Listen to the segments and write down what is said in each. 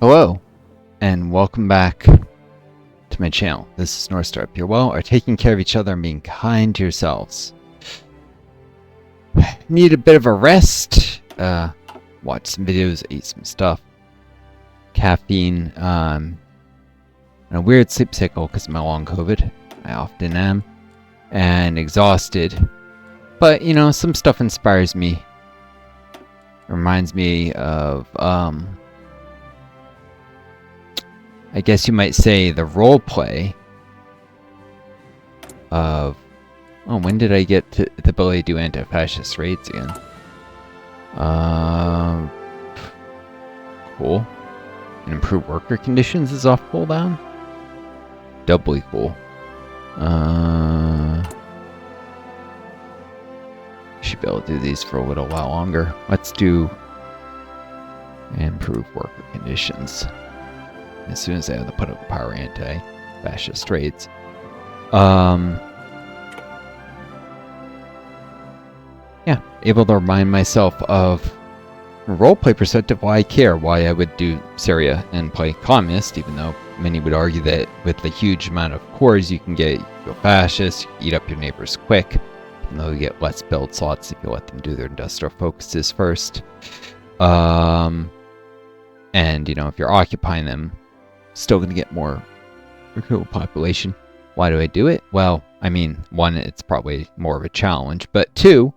Hello, and welcome back to my channel. This is Northstar. If you're well, are taking care of each other and being kind to yourselves. Need a bit of a rest. Watch some videos, eat some stuff. Caffeine, and a weird sleep cycle because of my long COVID. I often am. And exhausted. But, you know, some stuff inspires me. Reminds me of, I guess you might say the role play of, oh, when did I get to the ability to do anti-fascist raids again? Cool. And improve worker conditions is off cooldown. Doubly cool. Should be able to do these for a little while longer. Let's do improve worker conditions. As soon as I have to put up power anti-fascist raids. Yeah, able to remind myself of, from a roleplay perspective, why I care, why I would do Syria and play communist, even though many would argue that with the huge amount of cores you can get, you go fascist, you eat up your neighbors quick, even though you get less build slots if you let them do their industrial focuses first. And, you know, if you're occupying them, still going to get more recruitable population. Why do I do it? Well, I mean, one, it's probably more of a challenge, but two,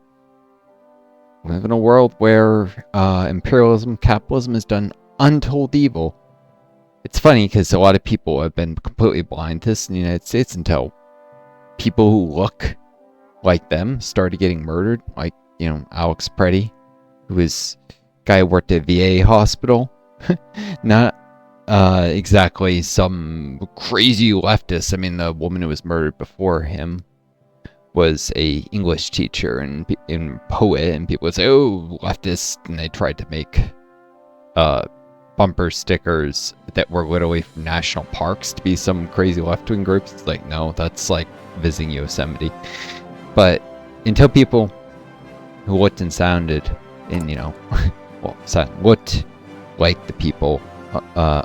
we live in a world where imperialism, capitalism has done untold evil. It's funny because a lot of people have been completely blind to this in the United States until people who look like them started getting murdered, like, you know, Alex Preddy, who was a guy who worked at a VA hospital. Not exactly some crazy leftist. I mean, the woman who was murdered before him was a English teacher and poet, and people would say, "Oh, leftist," and they tried to make bumper stickers that were literally from national parks to be some crazy left-wing groups. It's like, no, that's like visiting Yosemite. But until people who looked and sounded, and you know, well, looked like the people,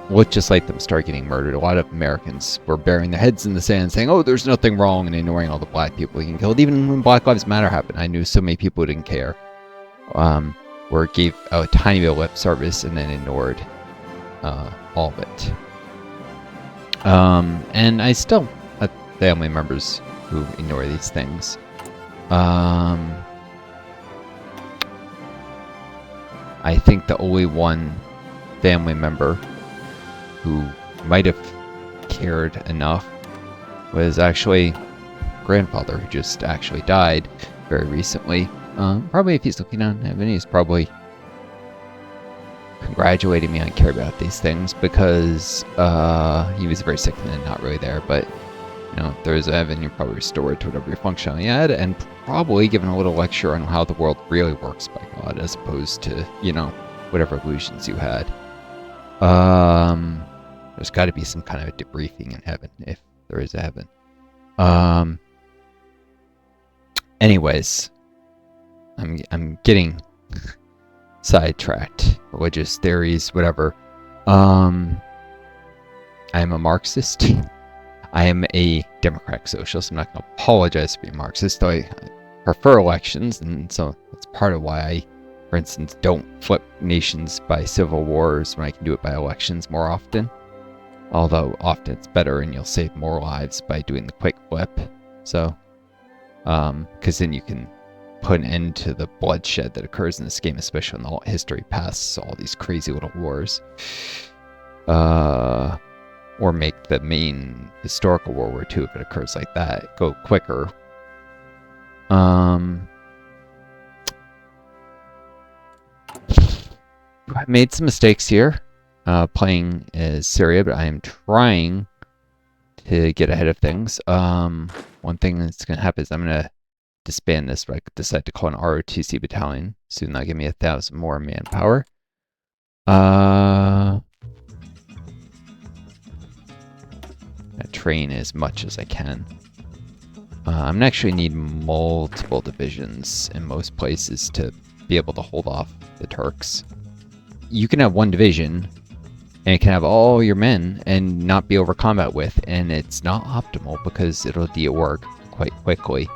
looked just like them, start getting murdered. A lot of Americans were burying their heads in the sand saying, oh, there's nothing wrong, and ignoring all the black people getting killed. Even when Black Lives Matter happened, I knew so many people who didn't care, or gave a tiny bit of lip service and then ignored all of it. And I still have family members who ignore these things. I think the only one family member who might have cared enough was actually grandfather, who just actually died very recently. Probably if he's looking on heaven, he's probably congratulating me on caring about these things, because he was very sick and then not really there, but you know, if there is a heaven, you're probably restored to whatever your functionality you had, and probably given a little lecture on how the world really works by God, as opposed to, you know, whatever illusions you had. There's got to be some kind of a debriefing in heaven, if there is a heaven. Anyways, I'm getting sidetracked. Religious theories, whatever. I am a Marxist. I am a democratic socialist. I'm not going to apologize for being Marxist, though I prefer elections, and so that's part of why I, for instance, don't flip nations by civil wars when I can do it by elections more often. Although often it's better and you'll save more lives by doing the quick flip. So, because then you can put an end to the bloodshed that occurs in this game, especially when the history past all these crazy little wars. Or make the main historical World War II, if it occurs like that, go quicker. I made some mistakes here, playing as Syria, but I am trying to get ahead of things. One thing that's going to happen is I'm going to disband this, but I could decide to call an ROTC battalion. Soon that'll give me 1,000 more manpower. I train as much as I can. I'm gonna actually need multiple divisions in most places to be able to hold off the Turks. You can have one division And it can have all your men and not be over combat with, and it's not optimal because it'll de-org quite quickly.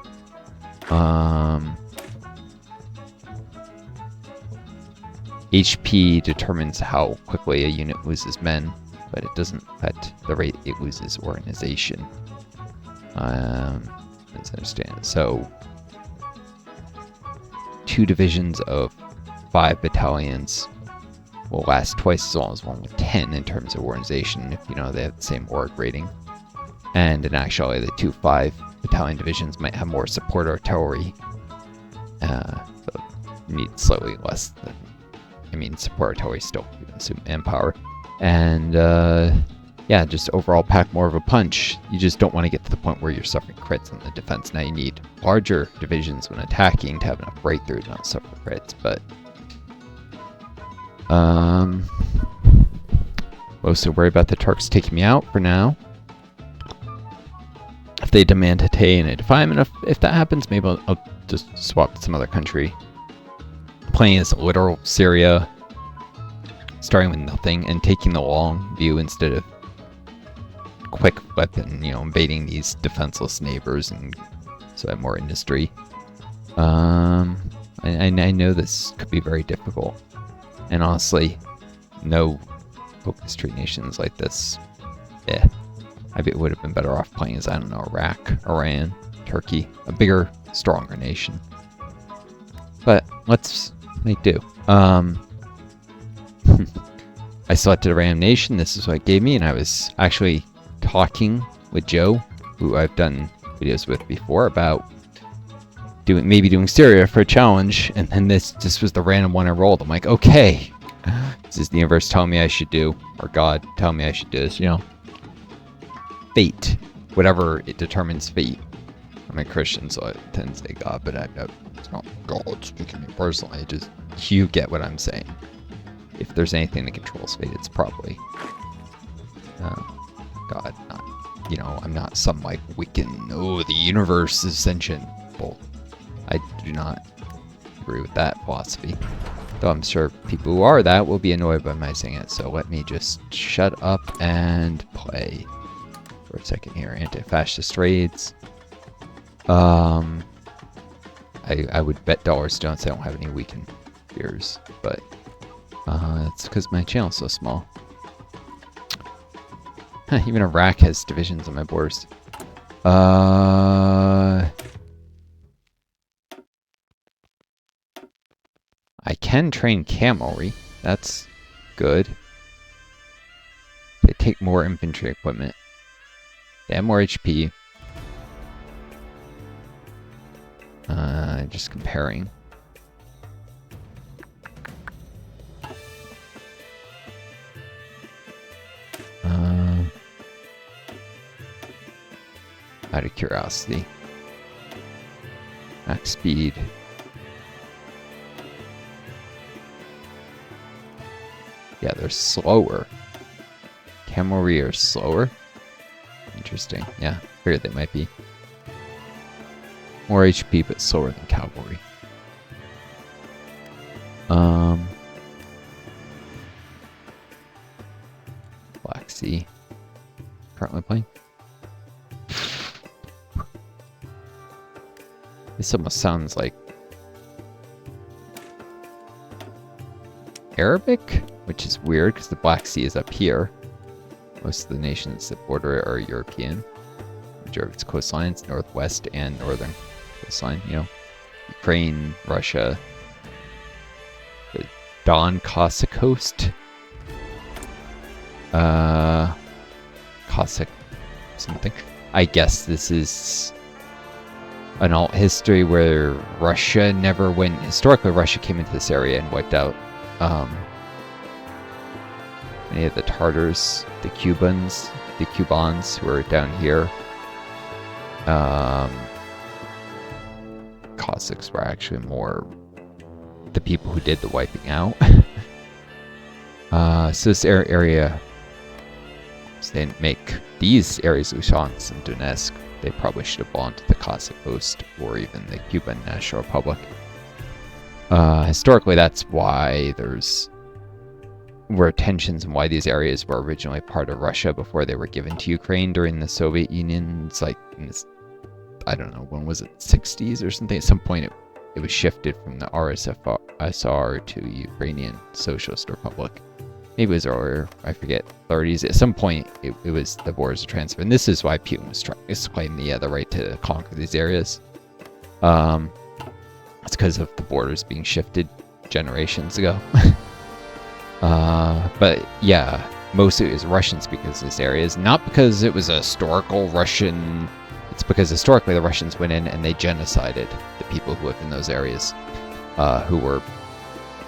HP determines how quickly a unit loses men, but it doesn't affect the rate it loses organization. Let's understand. So, 2 divisions of 5 battalions will last twice as long as one with 10 in terms of organization, if you know they have the same org rating. And in actuality, the 2 5 battalion divisions might have more support artillery. So need slightly less than, support artillery still consume manpower. And yeah, just overall pack more of a punch. You just don't want to get to the point where you're suffering crits in the defense. Now you need larger divisions when attacking to have enough breakthrough to not suffer crits, but mostly worry about the Turks taking me out for now. If they demand Hatay and Edifime, and if that happens, maybe I'll just swap to some other country. Playing as literal Syria, starting with nothing and taking the long view instead of quick weapon, invading these defenseless neighbors, and so I have more industry. I know this could be very difficult, and honestly, no focus tree nations like this, I bet would have been better off playing as, I don't know, Iraq, Iran, Turkey, a bigger, stronger nation. But let's make do. I selected a random nation. This is what it gave me, and I was actually talking with Joe, who I've done videos with before, about maybe doing Syria for a challenge, and then this was the random one I rolled. I'm like, okay, this is the universe telling me I should do, or God telling me I should do this, Fate, whatever it determines fate. I'm a Christian, so I tend to say God, but it's not God speaking to me personally. You get what I'm saying. If there's anything that controls fate, it's probably God. Not, I'm not some like Wiccan. The universe is sentient. Well, I do not agree with that philosophy. Though I'm sure people who are that will be annoyed by my saying it. So let me just shut up and play for a second here. Anti-fascist raids. I would bet dollars stones I don't have any weakened fears, but it's because my channel's so small. Even Iraq has divisions on my borders. I can train cavalry. That's good. They take more infantry equipment. They have more HP. Just comparing. Out of curiosity. Max speed. Yeah, they're slower. Cavalry are slower. Interesting. Yeah, figured they might be. More HP, but slower than cavalry. Black Sea. Currently playing. This almost sounds like Arabic, which is weird because the Black Sea is up here. Most of the nations that border it are European. Majority of its coastlines, northwest and northern coastline. Ukraine, Russia, the Don Cossack coast, Cossack something. I guess this is an alt history where Russia never went. Historically, Russia came into this area and wiped out many of the Tartars, the Cubans who are down here. Cossacks were actually more the people who did the wiping out. So this area, so they didn't make these areas, Luhansk and Donetsk. They probably should have belonged to the Cossack Host or even the Cuban National Republic. Historically, that's why there's were tensions and why these areas were originally part of Russia before they were given to Ukraine during the Soviet Union. It's like in this, I don't know, when was it, 60s or something? At some point it was shifted from the RSFSR to Ukrainian Socialist Republic. Maybe it was earlier, I forget, 30s. At some point it was the borders transferred. And this is why Putin was trying to claim the right to conquer these areas. It's because of the borders being shifted generations ago. But yeah, mostly it was Russian speakers in these areas, not because it was a historical Russian. It's because historically the Russians went in and they genocided the people who lived in those areas, who were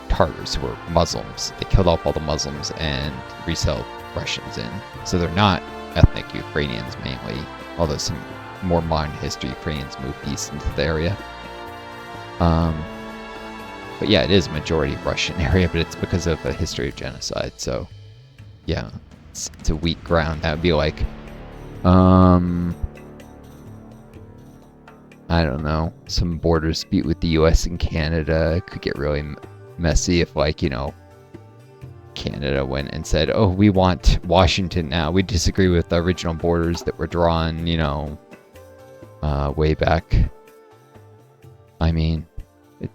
Tartars, who were Muslims. They killed off all the Muslims and resettled Russians in. So they're not ethnic Ukrainians mainly, although some more modern history Ukrainians moved east into the area. But yeah, it is a majority Russian area, but it's because of a history of genocide. So yeah, it's a weak ground. That would be like, I don't know, some border dispute with the US and Canada. It could get really messy if, like, you know, Canada went and said, oh, we want Washington now. We disagree with the original borders that were drawn, you know, way back. I mean,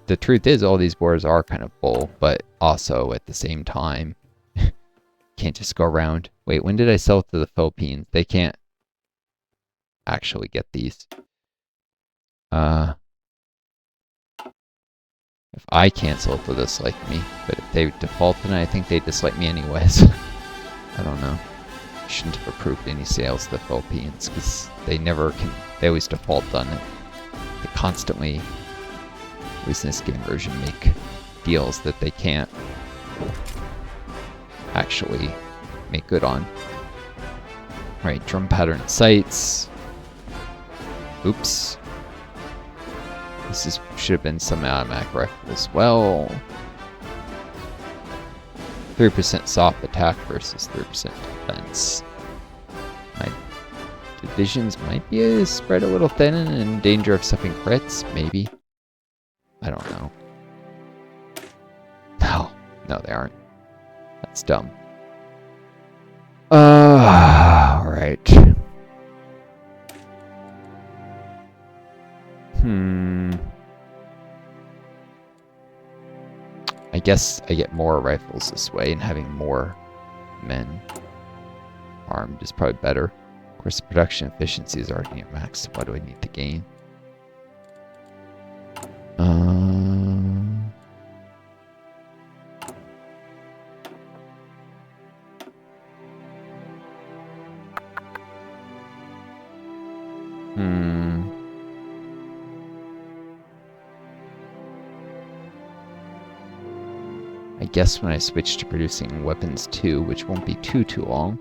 the truth is all these borders are kind of bull, but also at the same time, can't just go around. Wait, when did I sell to the Philippines? They can't actually get these. If I cancel it, they'll dislike me. But if they default, then I think they dislike me anyways. I don't know. I shouldn't have approved any sales to the Philippines, because they never can. They always default on it. They constantly, at least in this game version, make deals that they can't actually make good on. Alright, drum pattern sights. Oops. This should have been some automatic rifle as well. 3% soft attack versus 3% defense. My divisions might be spread a little thin and in danger of suffering crits, maybe. I don't know. No, they aren't. That's dumb. Alright. I guess I get more rifles this way, and having more men armed is probably better. Of course, the production efficiency is already at max, so why do I need to gain? I guess when I switch to producing weapons 2, which won't be too long.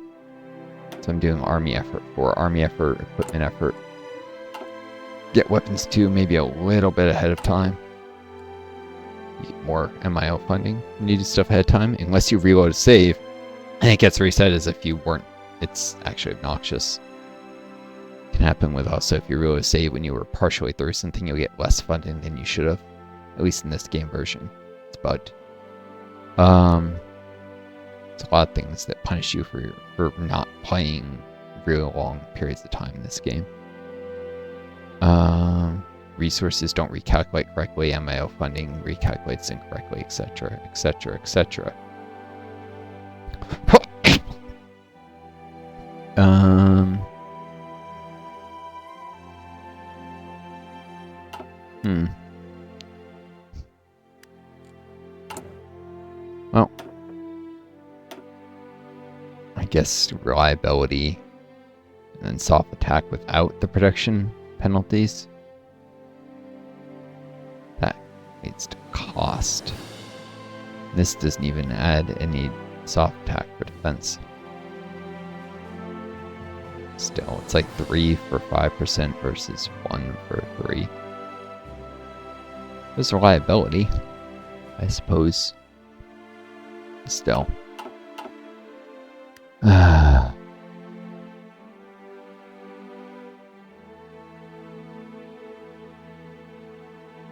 So I'm doing army effort 4, army effort, equipment effort. Get weapons 2 maybe a little bit ahead of time. You get more MIO funding. Needed stuff ahead of time, unless you reload a save. And it gets reset as if you weren't. It's actually obnoxious. It can happen with also if you reload a save when you were partially through something, you'll get less funding than you should have. At least in this game version. It's bugged. It's a lot of things that punish you for not playing really long periods of time in this game. Resources don't recalculate correctly, MIO funding recalculates incorrectly, etc., etc., etc. Well, I guess reliability and then soft attack without the production penalties. That leads to cost. This doesn't even add any soft attack for defense. Still, it's like 3 for 5% versus 1 for 3. There's reliability, I suppose. Still.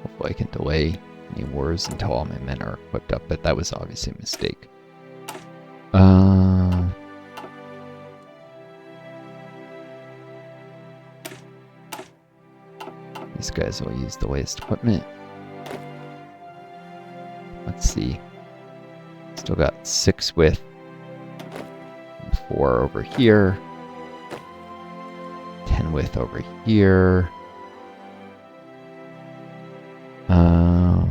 Hopefully I can delay any wars until all my men are equipped up, but that was obviously a mistake. guys will use the latest equipment. Let's see. Still got 6 width. 4 over here. 10 width over here. Hmm.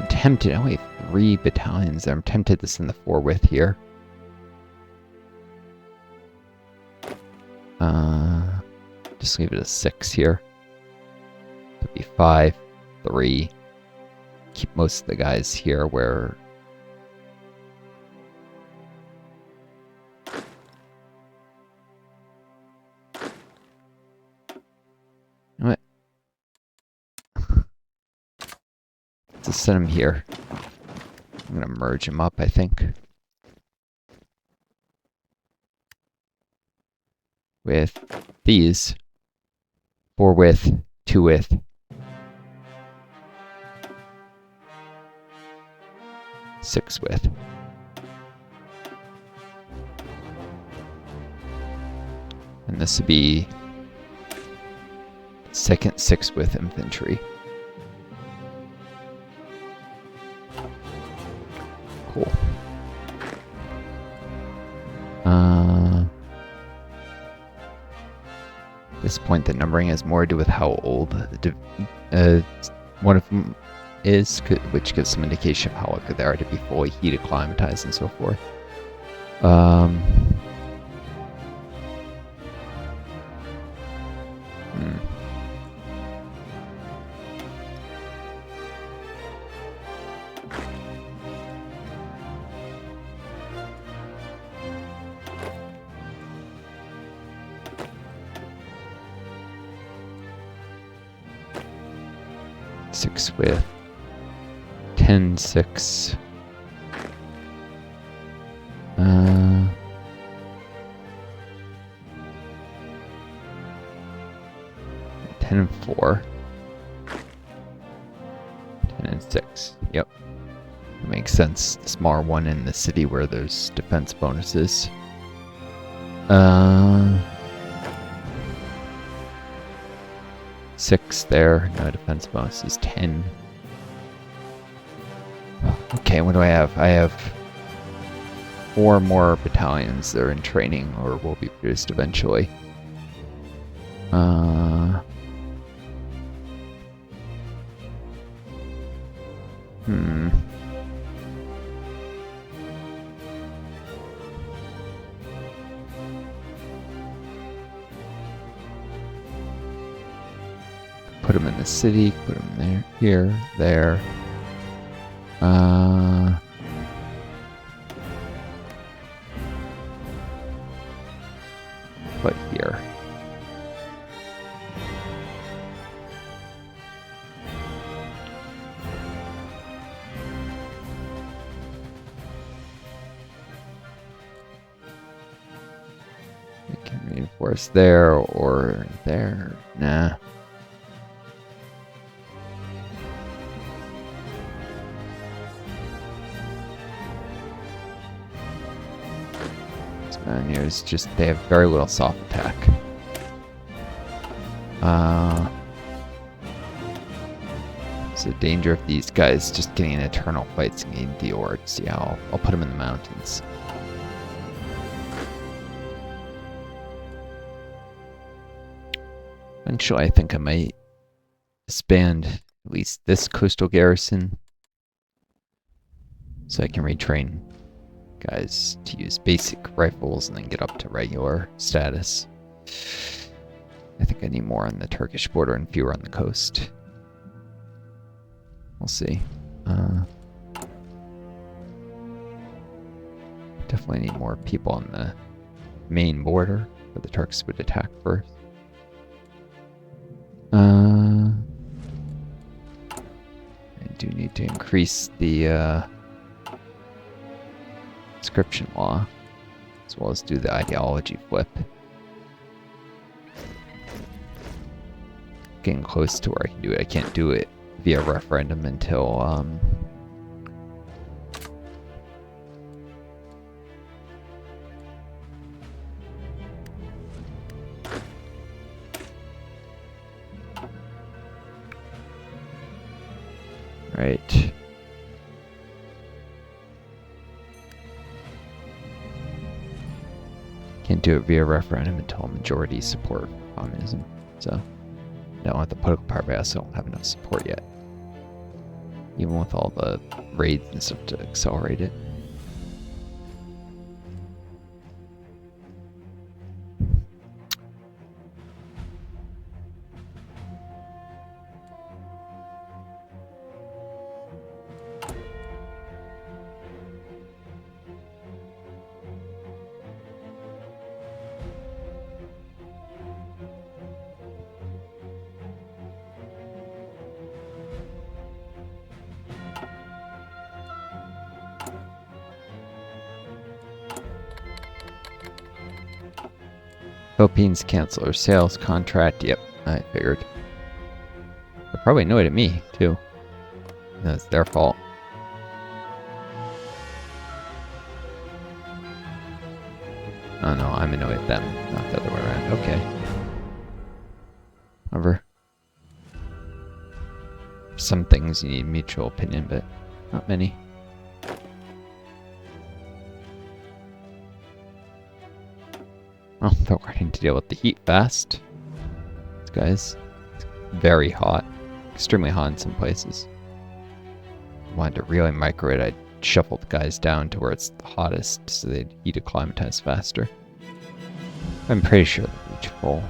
'Tempted. Oh, wait, 3 battalions there. I'm tempted to send the 4 width here. Just leave it a 6 here. Could be 5, 3. Keep most of the guys here where... What? Just send them here. I'm gonna merge them up, I think. With these. 4 width, 2 width. Six width. And this would be second 6 width infantry. Cool. At this point, the numbering has more to do with how old one of them is, which gives some indication of how likely they are to be fully heat acclimatized and so forth. 6 width. 10, 6. 10 and 4. 10 and 6. Yep. That makes sense. The smaller one in the city where there's defense bonuses. 6 there. No defense bonuses. 10. Okay, what do I have? I have 4 more battalions that are in training or will be produced eventually. Put them in the city, put them there, here, there. Put here. We can reinforce there or there. Nah. It's just they have very little soft attack. So danger of these guys just getting in eternal fights and getting deorged. Yeah, I'll put them in the mountains. Eventually, I think I might disband at least this coastal garrison so I can retrain guys to use basic rifles and then get up to regular status. I think I need more on the Turkish border and fewer on the coast. We'll see. Definitely need more people on the main border where the Turks would attack first. I do need to increase the conscription law, as well as do the ideology flip. Getting close to where I can do it. I can't do it via referendum until right. Can't do it via referendum until a majority support communism. So I don't want the political power, but I also don't have enough support yet. Even with all the raids and stuff to accelerate it. Philippines cancel their sales contract. Yep, I figured. They're probably annoyed at me, too. That's their fault. Oh no, I'm annoyed at them, not the other way around. Okay. However, some things you need mutual opinion, but not many. Well, they're learning to deal with the heat fast. This guy's very hot. Extremely hot in some places. If I wanted to really micro it, I'd shuffle the guys down to where it's the hottest so they'd heat acclimatize faster. I'm pretty sure they'll reach full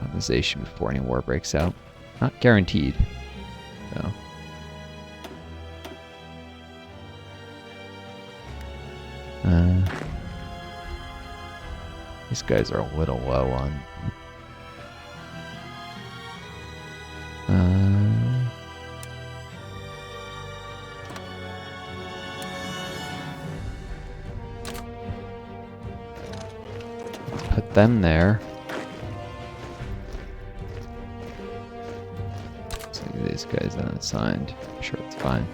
optimization before any war breaks out. Not guaranteed, though. These guys are a little low on... let's put them there. Let's leave these guys unassigned. I'm sure it's fine.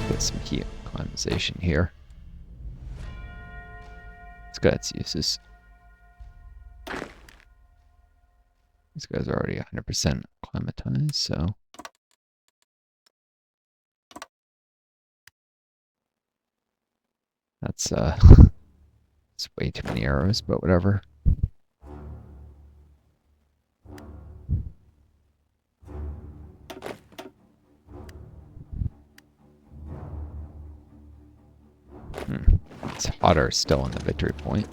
Get some heat acclimatization here. It's got its uses. These guys are already 100% acclimatized, so that's it's way too many arrows, but whatever. It's hotter still on the victory point.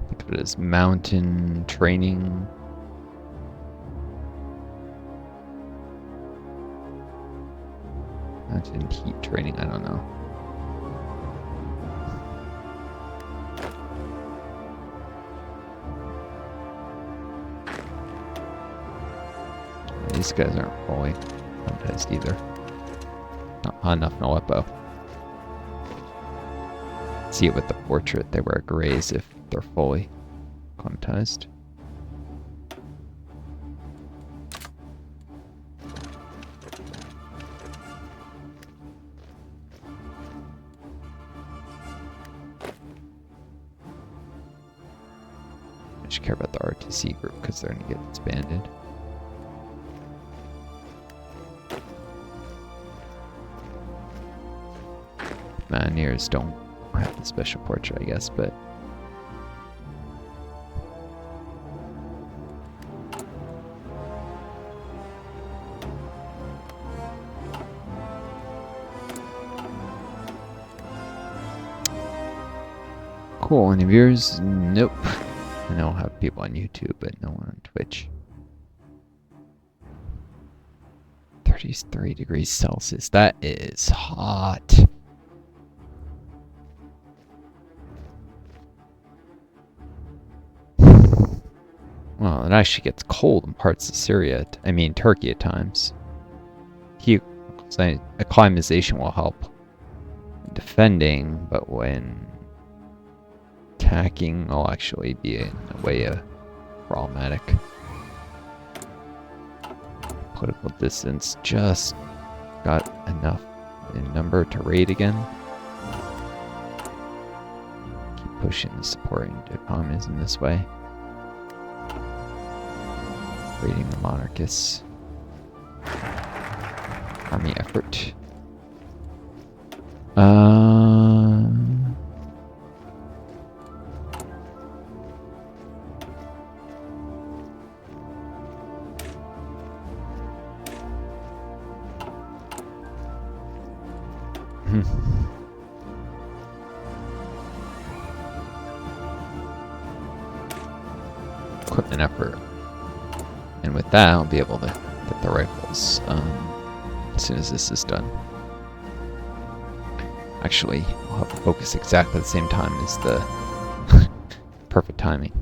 Think of it as mountain training. Mountain heat training, I don't know. These guys aren't fully contest either. Not enough in Aleppo. See it with the portrait, they wear grays if they're fully contest. I just care about the RTC group because they're going to get disbanded. pioneers don't have the special portrait, I guess, but cool. Any viewers? Nope. I know I have people on YouTube, but no one on Twitch. 33 degrees Celsius. That is hot. Well, it actually gets cold in parts of Syria. I mean, Turkey at times. Acclimatization will help in defending, but when attacking, will actually be in a way problematic. Political distance just got enough in number to raid again. Keep pushing the support into communism this way. Raiding the monarchists. Army effort. Equipment effort. And with that, I'll be able to get the rifles as soon as this is done. Actually, I'll have to focus exactly at the same time as the perfect timing.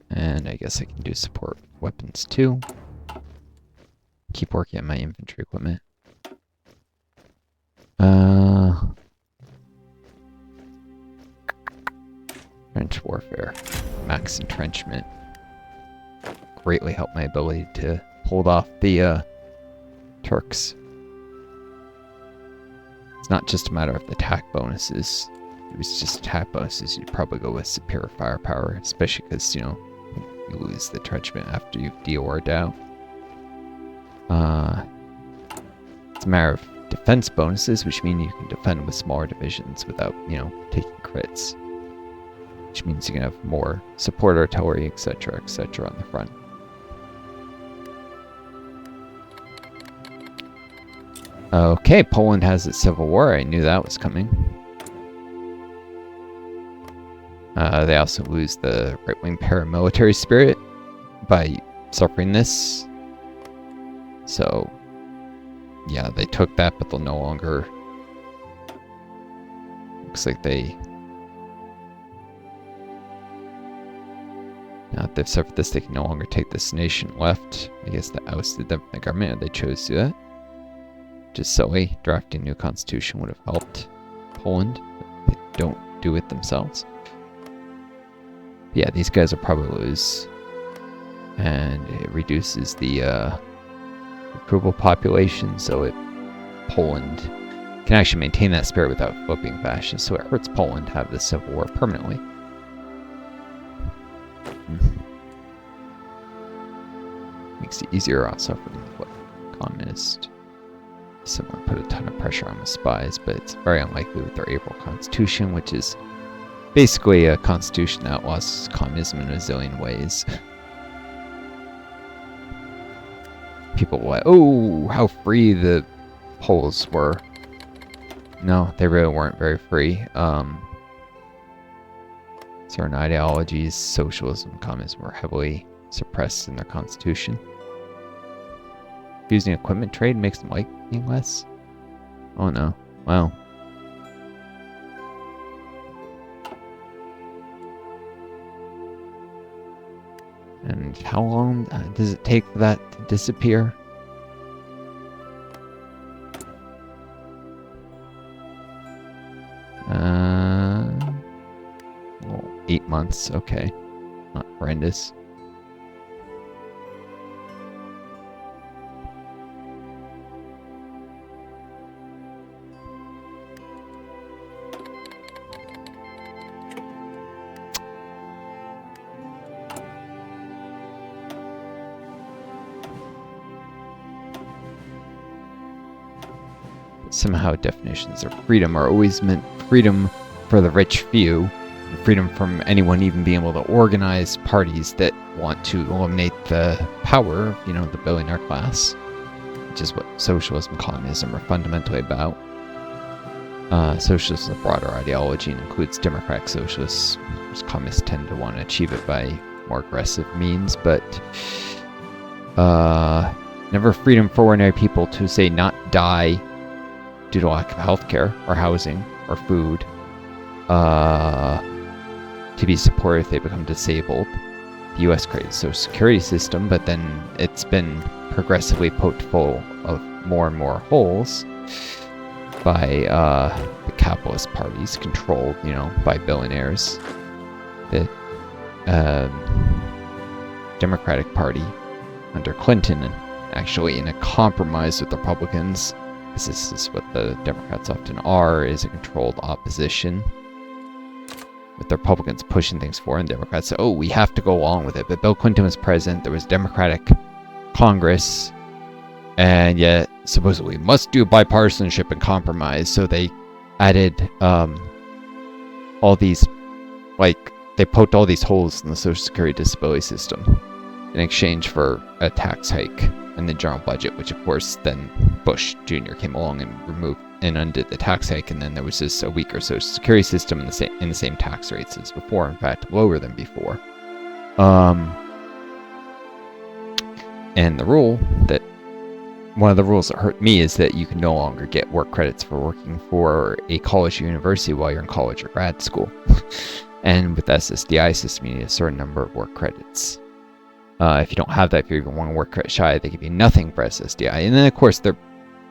And I guess I can do support weapons too. Keep working on my infantry equipment. Trench warfare. Max entrenchment. Greatly helped my ability to hold off the Turks. It's not just a matter of the attack bonuses. If it was just attack bonuses, you'd probably go with superior firepower, especially because, you know, you lose the entrenchment after you've DOR'd out. It's a matter of defense bonuses, which mean you can defend with smaller divisions without, you know, taking crits. Which means you can have more support artillery, etc., on the front. Okay, Poland has its civil war. I knew that was coming. They also lose the right-wing paramilitary spirit by suffering this. So, yeah, they took that, but they'll no longer... Looks like they... Now that they've suffered this, they can no longer take this nation left. I guess they ousted them from the government, and they chose to do that. Just silly. Drafting a new constitution would have helped Poland. But they don't do it themselves. Yeah, these guys will probably lose. And it reduces the approval population, so Poland can actually maintain that spirit without flipping fascist. So it hurts Poland to have this civil war permanently. Makes it easier also for them to flip communist. Someone put a ton of pressure on the spies, but it's very unlikely with their April Constitution, which is basically a constitution that outlaws communism in a zillion ways. People were like, oh, how free the Poles were. No, they really weren't very free. Certain ideologies, socialism, communism, were heavily suppressed in their constitution. Using equipment trade makes them like being less? Oh no. Wow. And how long does it take for that to disappear? Well, 8 months, okay. Not horrendous. somehow definitions of freedom are always meant freedom for the rich few, and freedom from anyone even being able to organize parties that want to eliminate the power of, the billionaire class, which is what socialism and communism are fundamentally about. Socialism is a broader ideology and includes democratic socialists, whereas communists tend to want to achieve it by more aggressive means, but never freedom for ordinary people to, say, not die due to lack of healthcare or housing or food, to be supported if they become disabled. The U.S. created a social security system, but then it's been progressively poked full of more and more holes by the capitalist parties controlled, by billionaires. The Democratic Party under Clinton, and actually in a compromise with the Republicans, because this is what the Democrats often are, is a controlled opposition, with the Republicans pushing things forward, and Democrats say, oh, we have to go along with it. But Bill Clinton was president, there was Democratic Congress, and yet supposedly must do bipartisanship and compromise, so they added all these, they poked all these holes in the Social Security disability system in exchange for a tax hike in the general budget, which of course then Bush Jr. came along and removed and undid the tax hike, and then there was just a weaker Social Security system in the same tax rates as before, in fact lower than before. And the rule that one of the rules that hurt me is that you can no longer get work credits for working for a college or university while you're in college or grad school. And with the SSDI system, you need a certain number of work credits. If you don't have that, if you're even one work credit shy, they give you nothing for SSDI. And then, of course,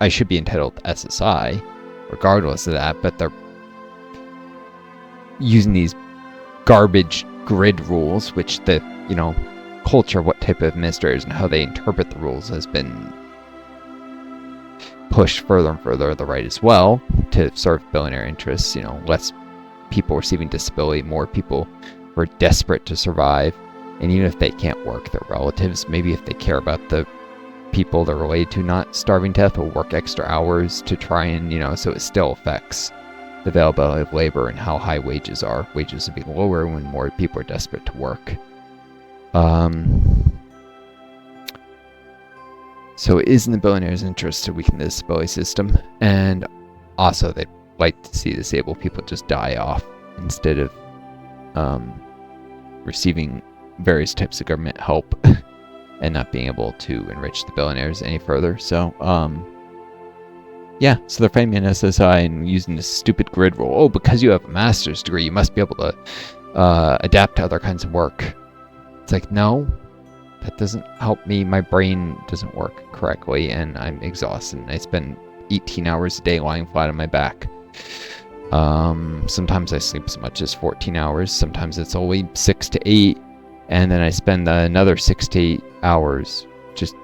I should be entitled to SSI, regardless of that, but they're using these garbage grid rules, which the, culture, what type of administrators and how they interpret the rules has been pushed further and further to the right as well to serve billionaire interests. Less people receiving disability, more people who are desperate to survive, and even if they can't work, their relatives, maybe if they care about the people they're related to not starving to death, will work extra hours to try and, so it still affects the availability of labor and how high wages are. Wages will be lower when more people are desperate to work. So it is in the billionaires' interest to weaken the disability system, and also they'd like to see disabled people just die off instead of receiving various types of government help and not being able to enrich the billionaires any further. So, so they're framing an SSI and using this stupid grid rule. Oh, because you have a master's degree, you must be able to adapt to other kinds of work. It's like, no, that doesn't help me. My brain doesn't work correctly, and I'm exhausted. I spend 18 hours a day lying flat on my back. Sometimes I sleep as much as 14 hours. Sometimes it's only 6 to 8. And then I spend another 6 to 8 hours just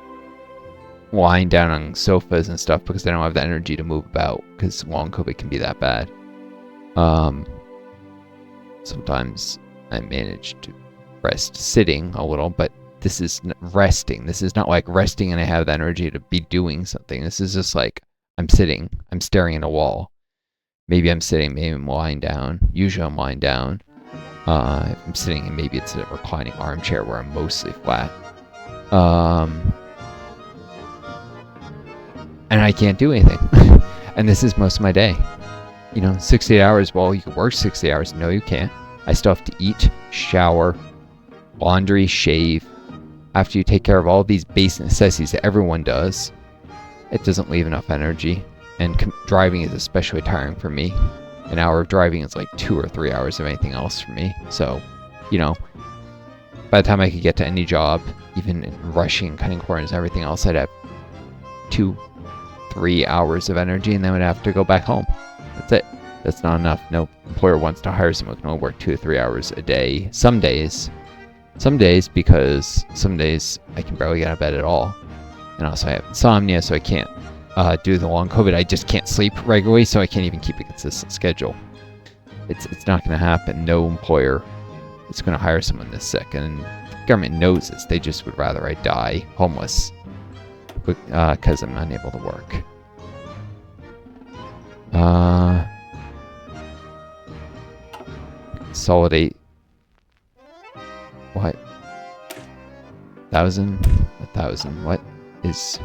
lying down on sofas and stuff because I don't have the energy to move about, because long COVID can be that bad. Sometimes I manage to rest sitting a little, but this is resting. This is not like resting and I have the energy to be doing something. This is just like I'm sitting, I'm staring at a wall. Maybe I'm sitting, maybe I'm lying down. Usually I'm lying down. If I'm sitting, and maybe it's a reclining armchair where I'm mostly flat. And I can't do anything. And this is most of my day. 68 hours, well, you can work 60 hours. No, you can't. I still have to eat, shower, laundry, shave. After you take care of all these basic necessities that everyone does, it doesn't leave enough energy. And driving is especially tiring for me. An hour of driving is like 2 or 3 hours of anything else for me. So, by the time I could get to any job, even rushing, cutting corners, everything else, I'd have 2-3 hours of energy, and then I'd have to go back home. That's it. That's not enough. No employer wants to hire someone who can only work 2 or 3 hours a day. Some days, because some days I can barely get out of bed at all. And also I have insomnia, so I can't do the long COVID. I just can't sleep regularly, so I can't even keep a consistent schedule. It's not going to happen. No employer is going to hire someone this sick, and the government knows this. They just would rather I die homeless because I'm unable to work. Consolidate. What? 1,000? 1,000. What is...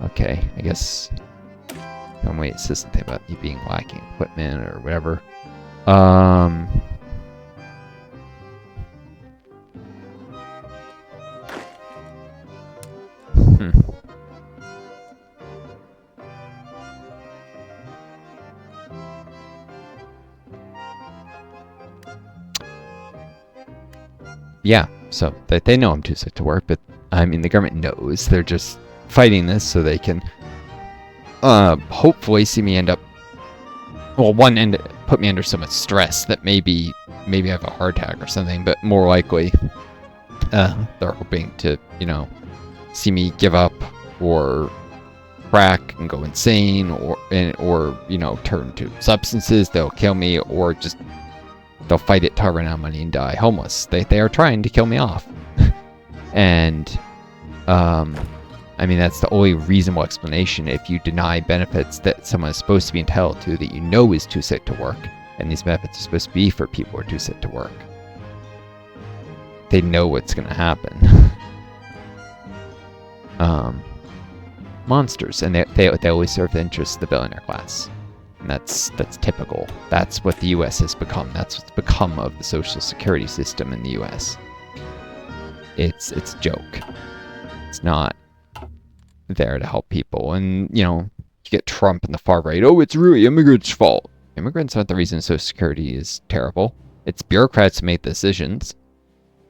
Okay, I guess... Don't wait, it says something about you being lacking equipment or whatever. Yeah, so they know I'm too sick to work, but I mean the government knows. They're just fighting this so they can hopefully see me end up, well, put me under so much stress that maybe I have a heart attack or something, but more likely they're hoping to, you know, see me give up or crack and go insane, or you know, turn to substances. They'll kill me, or just they'll fight it to run out of money and die homeless. They are trying to kill me off. And I mean, that's the only reasonable explanation. If you deny benefits that someone is supposed to be entitled to, that you know is too sick to work, and these benefits are supposed to be for people who are too sick to work, they know what's going to happen. Monsters, and they always serve the interests of the billionaire class. And that's typical. That's what the U.S. has become. That's what's become of the social security system in the U.S. It's a joke. It's not there to help people. And, you know, you get Trump and the far right. Oh, it's really immigrants' fault. Immigrants aren't the reason Social Security is terrible. It's bureaucrats who make the decisions.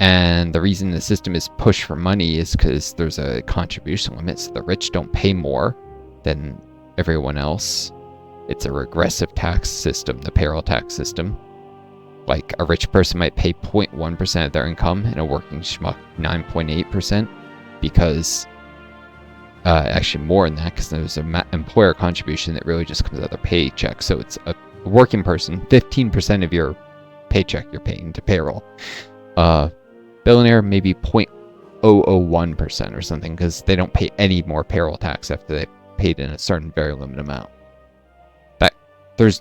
And the reason the system is pushed for money is because there's a contribution limit, so the rich don't pay more than everyone else. It's a regressive tax system, the payroll tax system. Like, a rich person might pay 0.1% of their income, and a working schmuck 9.8%, because actually more than that, because there's an employer contribution that really just comes out of their paycheck. So it's a working person, 15% of your paycheck you're paying to payroll. Billionaire, maybe 0.001% or something, because they don't pay any more payroll tax after they paid in a certain very limited amount.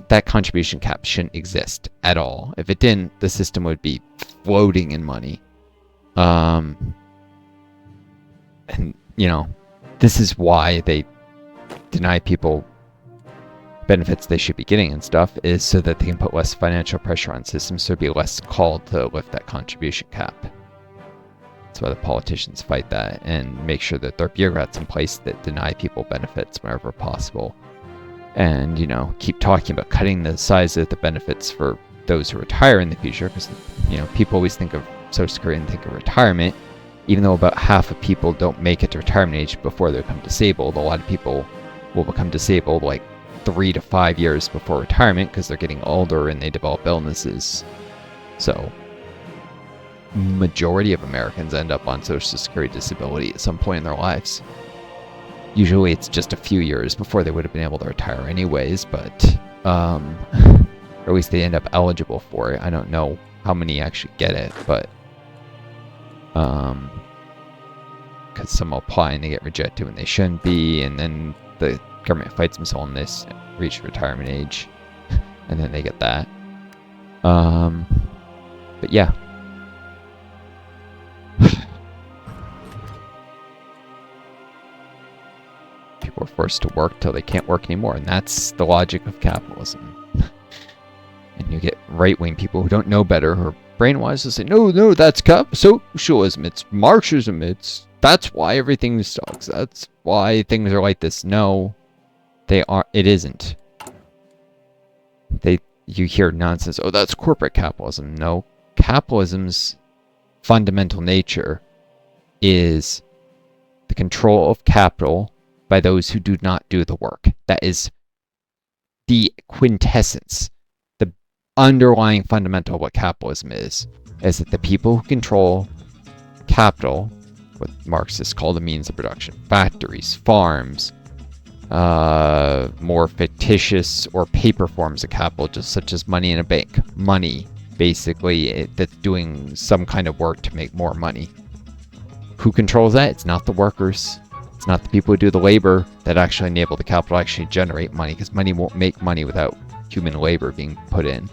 That contribution cap shouldn't exist at all. If it didn't, the system would be floating in money. And, you know, this is why they deny people benefits they should be getting and stuff, is so that they can put less financial pressure on systems, so it'd be less called to lift that contribution cap. That's why the politicians fight that and make sure that there are bureaucrats in place that deny people benefits whenever possible. And, you know, keep talking about cutting the size of the benefits for those who retire in the future, because, you know, people always think of Social Security and think of retirement, even though about half of people don't make it to retirement age before they become disabled. A lot of people will become disabled like 3 to 5 years before retirement because they're getting older and they develop illnesses. So, majority of Americans end up on Social Security disability at some point in their lives. Usually it's just a few years before they would have been able to retire anyways, but or at least they end up eligible for it. I don't know how many actually get it, but because some apply and they get rejected when they shouldn't be, and then the government fights them on this, reach retirement age, and then they get that. But yeah. People are forced to work till they can't work anymore, and that's the logic of capitalism. And you get right-wing people who don't know better, who are brainwashed to say, no, that's socialism, it's Marxism, that's why everything sucks, that's why things are like this. No, it isn't. You hear nonsense, oh, that's corporate capitalism. No, capitalism's fundamental nature is the control of capital by those who do not do the work. That is the quintessence, the underlying fundamental of what capitalism is that the people who control capital, what Marxists call the means of production, factories, farms, more fictitious or paper forms of capital, just such as money in a bank. Money, basically, that's doing some kind of work to make more money. Who controls that? It's not the workers. It's not the people who do the labor that actually enable the capital to actually generate money, because money won't make money without human labor being put in.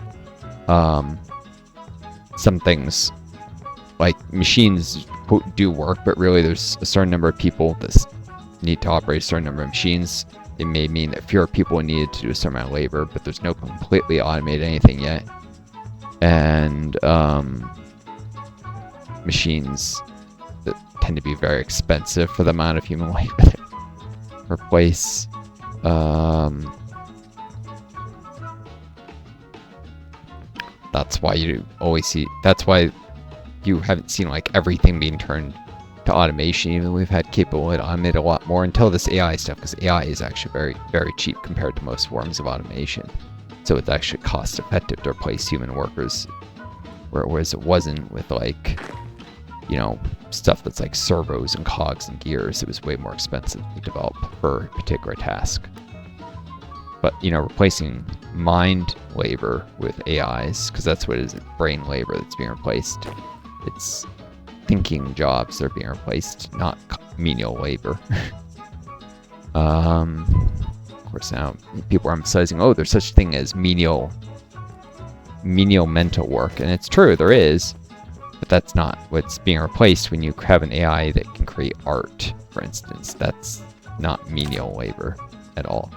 Some things, like machines, do work, but really there's a certain number of people that need to operate a certain number of machines. It may mean that fewer people needed to do a certain amount of labor, but there's no completely automated anything yet. And machines that tend to be very expensive for the amount of human labor they replace. That's why you always see. That's why you haven't seen like everything being turned to automation. Even we've had capable to automate a lot more until this AI stuff, because AI is actually very, very cheap compared to most forms of automation. So it's actually cost effective to replace human workers, whereas it wasn't with like, you know, stuff that's like servos and cogs and gears. It was way more expensive to develop for a particular task. But, you know, replacing mind labor with AIs, because that's what it is, brain labor that's being replaced. It's thinking jobs that are being replaced, not menial labor. Of course, now people are emphasizing, oh, there's such a thing as menial mental work, and it's true, there is, but that's not what's being replaced when you have an AI that can create art, for instance. That's not menial labor at all.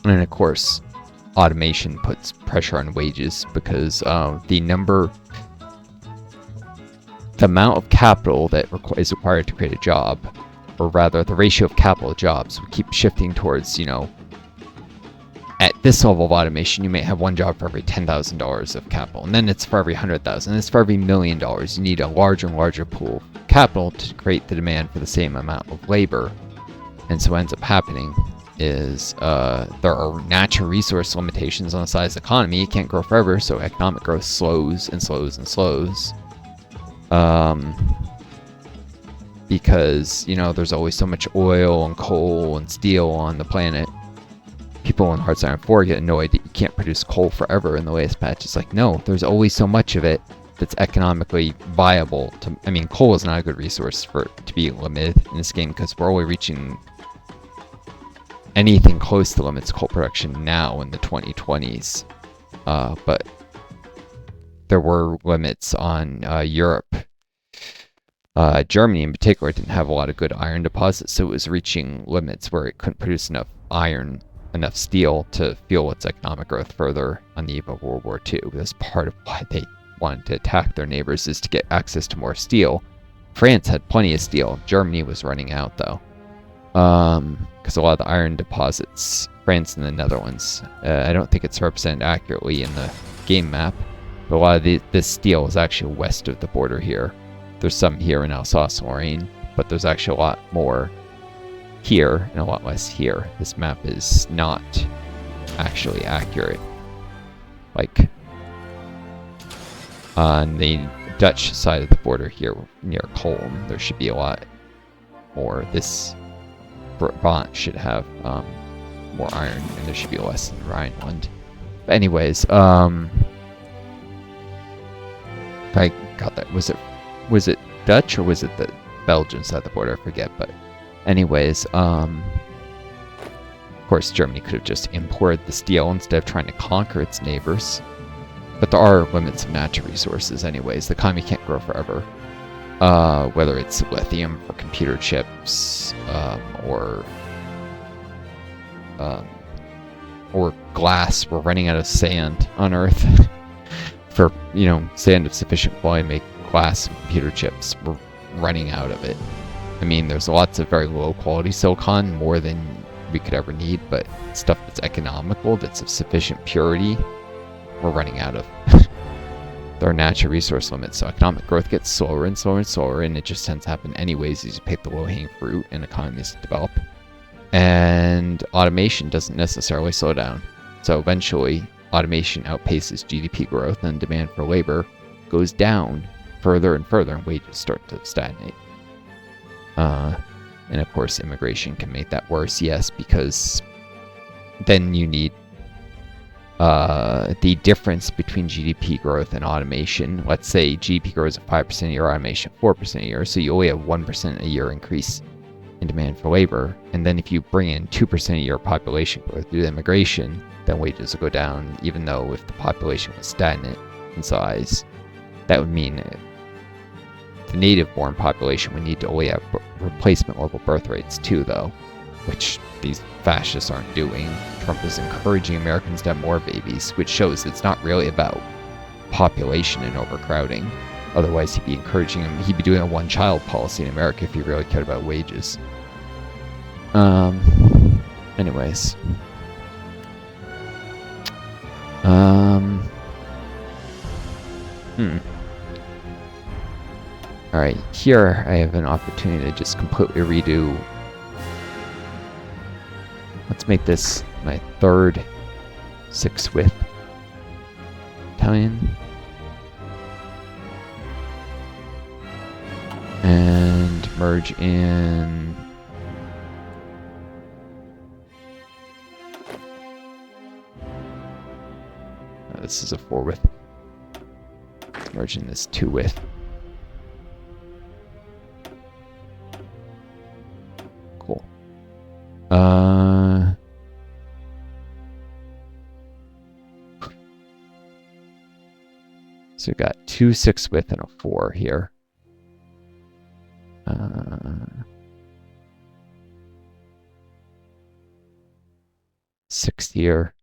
And of course, automation puts pressure on wages, because the amount of capital that is required to create a job, or rather the ratio of capital to jobs, will keep shifting towards, you know, at this level of automation, you may have one job for every $10,000 of capital, and then it's for every $100,000, and it's for every $1 million. You need a larger and larger pool of capital to create the demand for the same amount of labor. And so what ends up happening is there are natural resource limitations on the size of the economy. It can't grow forever, so economic growth slows and slows and slows. Because, you know, there's always so much oil and coal and steel on the planet. People in HOI4 get annoyed that you can't produce coal forever in the latest patch. It's like, no, there's always so much of it that's economically viable. I mean, coal is not a good resource to be limited in this game, because we're only reaching anything close to limits of coal production now in the 2020s. But there were limits on Europe. Germany in particular didn't have a lot of good iron deposits, so it was reaching limits where it couldn't produce enough steel to fuel its economic growth further on the eve of World War II. That's part of why they wanted to attack their neighbors, is to get access to more steel. France had plenty of steel. Germany was running out, though. Because a lot of the iron deposits, France and the Netherlands, I don't think it's represented accurately in the game map, but a lot of this steel is actually west of the border here. There's some here in Alsace-Lorraine, but there's actually a lot more here and a lot less here. This map is not actually accurate. Like, on the Dutch side of the border here near Colm, there should be a lot more. This Brabant should have more iron, and there should be less in Rhineland. But anyways, I got that. Was it Dutch, or was it the Belgian side of the border? I forget, but anyways, of course, Germany could have just imported the steel instead of trying to conquer its neighbors. But there are limits of natural resources anyways. The economy can't grow forever. Whether it's lithium for computer chips, or glass. We're running out of sand on Earth. For, you know, sand of sufficient volume to make glass and computer chips. We're running out of it. I mean, there's lots of very low quality silicon, more than we could ever need, but stuff that's economical, that's of sufficient purity, we're running out of. There are natural resource limits, so economic growth gets slower and slower and slower, and it just tends to happen anyways as you pick the low-hanging fruit and economies develop. And automation doesn't necessarily slow down. So eventually, automation outpaces GDP growth, and demand for labor goes down further and further, and wages start to stagnate. And of course, immigration can make that worse, yes, because then you need the difference between GDP growth and automation. Let's say GDP grows at 5% a year, automation 4% a year, so you only have 1% a year increase in demand for labor. And then if you bring in 2% a year population growth due to immigration, then wages will go down, even though if the population was stagnant in size, that would mean the native-born population would need to only have replacement level birth rates too, though, which these fascists aren't doing. Trump is encouraging Americans to have more babies, which shows it's not really about population and overcrowding. Otherwise, he'd be doing a one-child policy in America if he really cared about wages. Anyways. Alright, here I have an opportunity to just completely redo. Let's make this my third 6-width battalion. And merge in this is a 4-width. Let's merge in this 2-width. Cool. So we got 2 6-width and a 4 here. 6 here.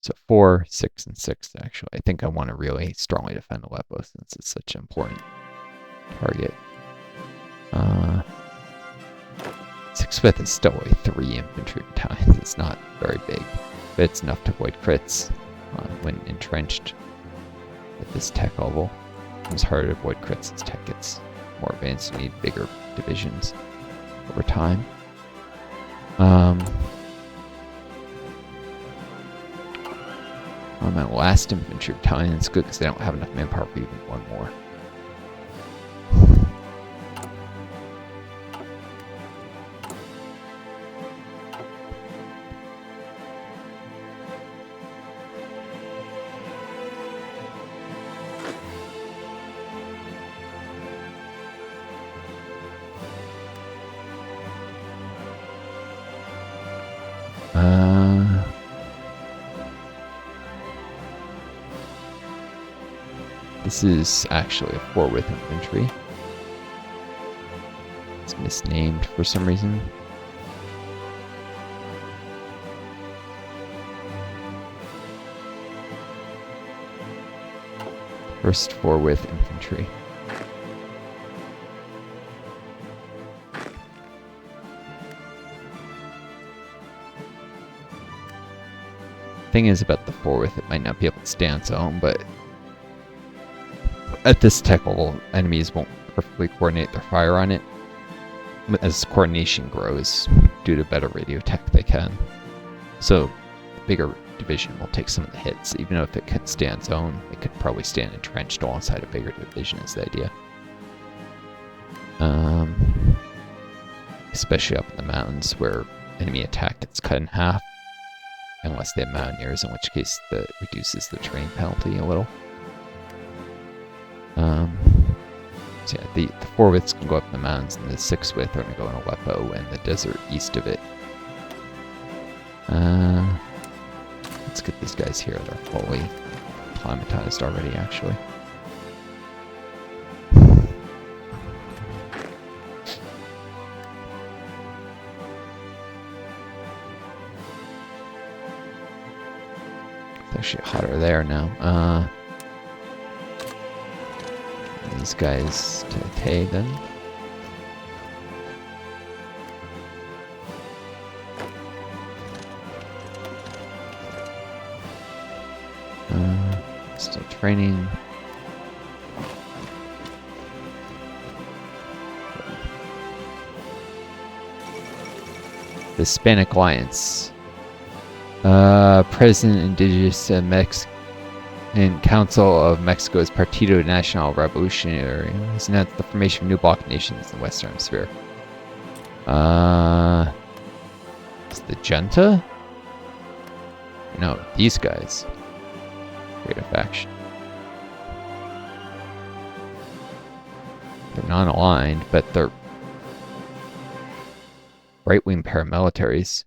So 4, 6, and 6, actually. I think I want to really strongly defend Aleppo since it's such an important target. 6-width is still a 3 infantry battalions. It's not very big, but it's enough to avoid crits when entrenched at this tech level. It's harder to avoid crits as tech gets more advanced. You need bigger divisions over time. On my last infantry battalion, it's good because they don't have enough manpower for even one more. This is actually a 4-width infantry. It's misnamed for some reason. First 4-width infantry. Thing is about the 4-width, it might not be able to stay on its own, but at this tech level, enemies won't perfectly coordinate their fire on it. As coordination grows, due to better radio tech, they can. So, the bigger division will take some of the hits. Even if it could stay on its own, it could probably stand entrenched alongside a bigger division, is the idea. Especially up in the mountains, where enemy attack gets cut in half. Unless they have mountaineers, in which case that reduces the terrain penalty a little. So yeah, the 4-widths can go up in the mountains, and the 6-width are going to go in Aleppo and the desert east of it. Let's get these guys here. They're fully acclimatized already, actually. It's actually hotter there now. These guys to Tay then. Still training. The Hispanic Alliance. President Indigenous and Council of Mexico's Partido Nacional Revolucionario has announced the formation of new bloc nations in the Western Hemisphere. Is the Junta? No, these guys create a faction. They're non-aligned, but they're right-wing paramilitaries.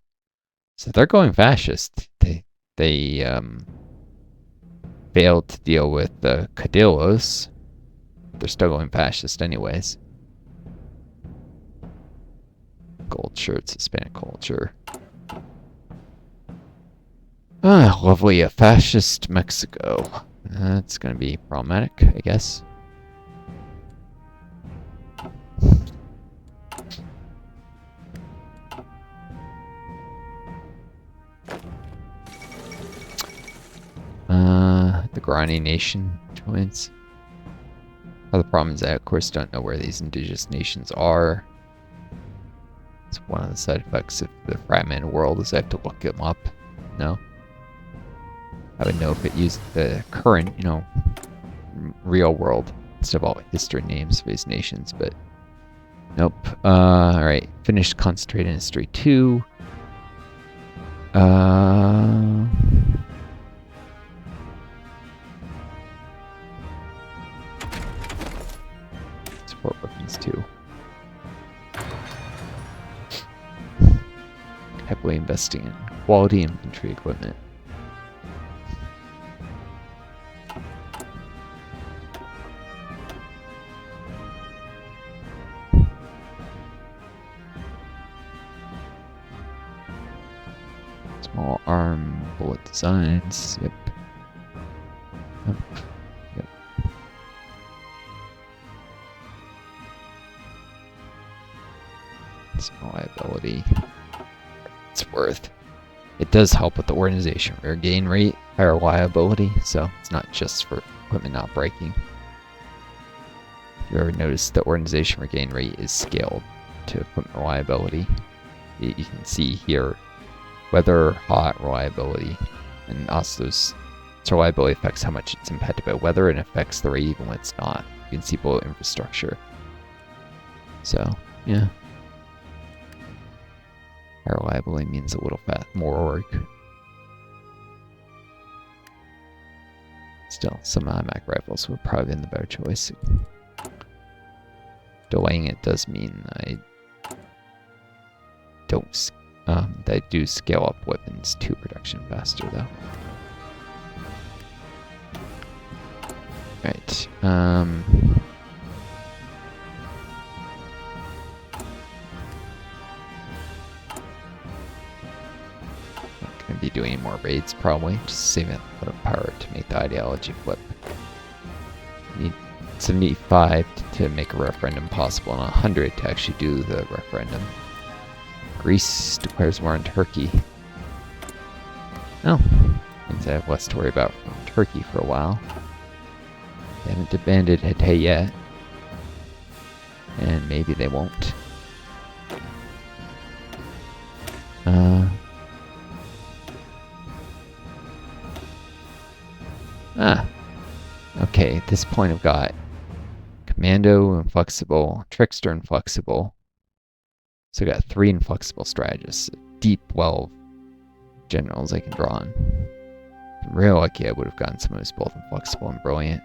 So they're going fascist. They failed to deal with the Cadillos. They're still going fascist anyways. Gold shirts, Hispanic culture. Ah, lovely, a fascist Mexico. That's gonna be problematic, I guess. The Guarani Nation joins. The problem is I, of course, don't know where these indigenous nations are. It's one of the side effects of the fragmented world is I have to look them up. No? I would know if it used the current, real world instead of all history names for these nations, but nope. Alright. Finished Concentrated History 2. Support weapons too. Heavily investing in quality infantry equipment. Small arm bullet designs. Yep. Yep. Small liability. It's worth. It does help with the organization regain rate, higher reliability, so it's not just for equipment not breaking. If you ever notice the organization regain rate is scaled to equipment reliability, you can see here weather, hot, reliability, and also those reliability affects how much it's impacted by weather and affects the rate even when it's not. You can see below infrastructure. So, yeah. Higher reliability means a little more work. Still, some automatic rifles would probably be the better choice. Delaying it does mean I don't. They do scale up weapons to production faster, though. Right. Not gonna be doing any more raids, probably. Just saving a lot of power to make the ideology flip. Need 75 to make a referendum possible, and 100 to actually do the referendum. Greece declares war on Turkey. Oh, means I have less to worry about from Turkey for a while. They haven't demanded Hatay yet. And maybe they won't. Okay, at this point I've got Commando, Inflexible, Trickster, Inflexible. So I got 3 inflexible strategists, deep well of generals I can draw on. If I'm real lucky, I would have gotten someone who's both inflexible and brilliant.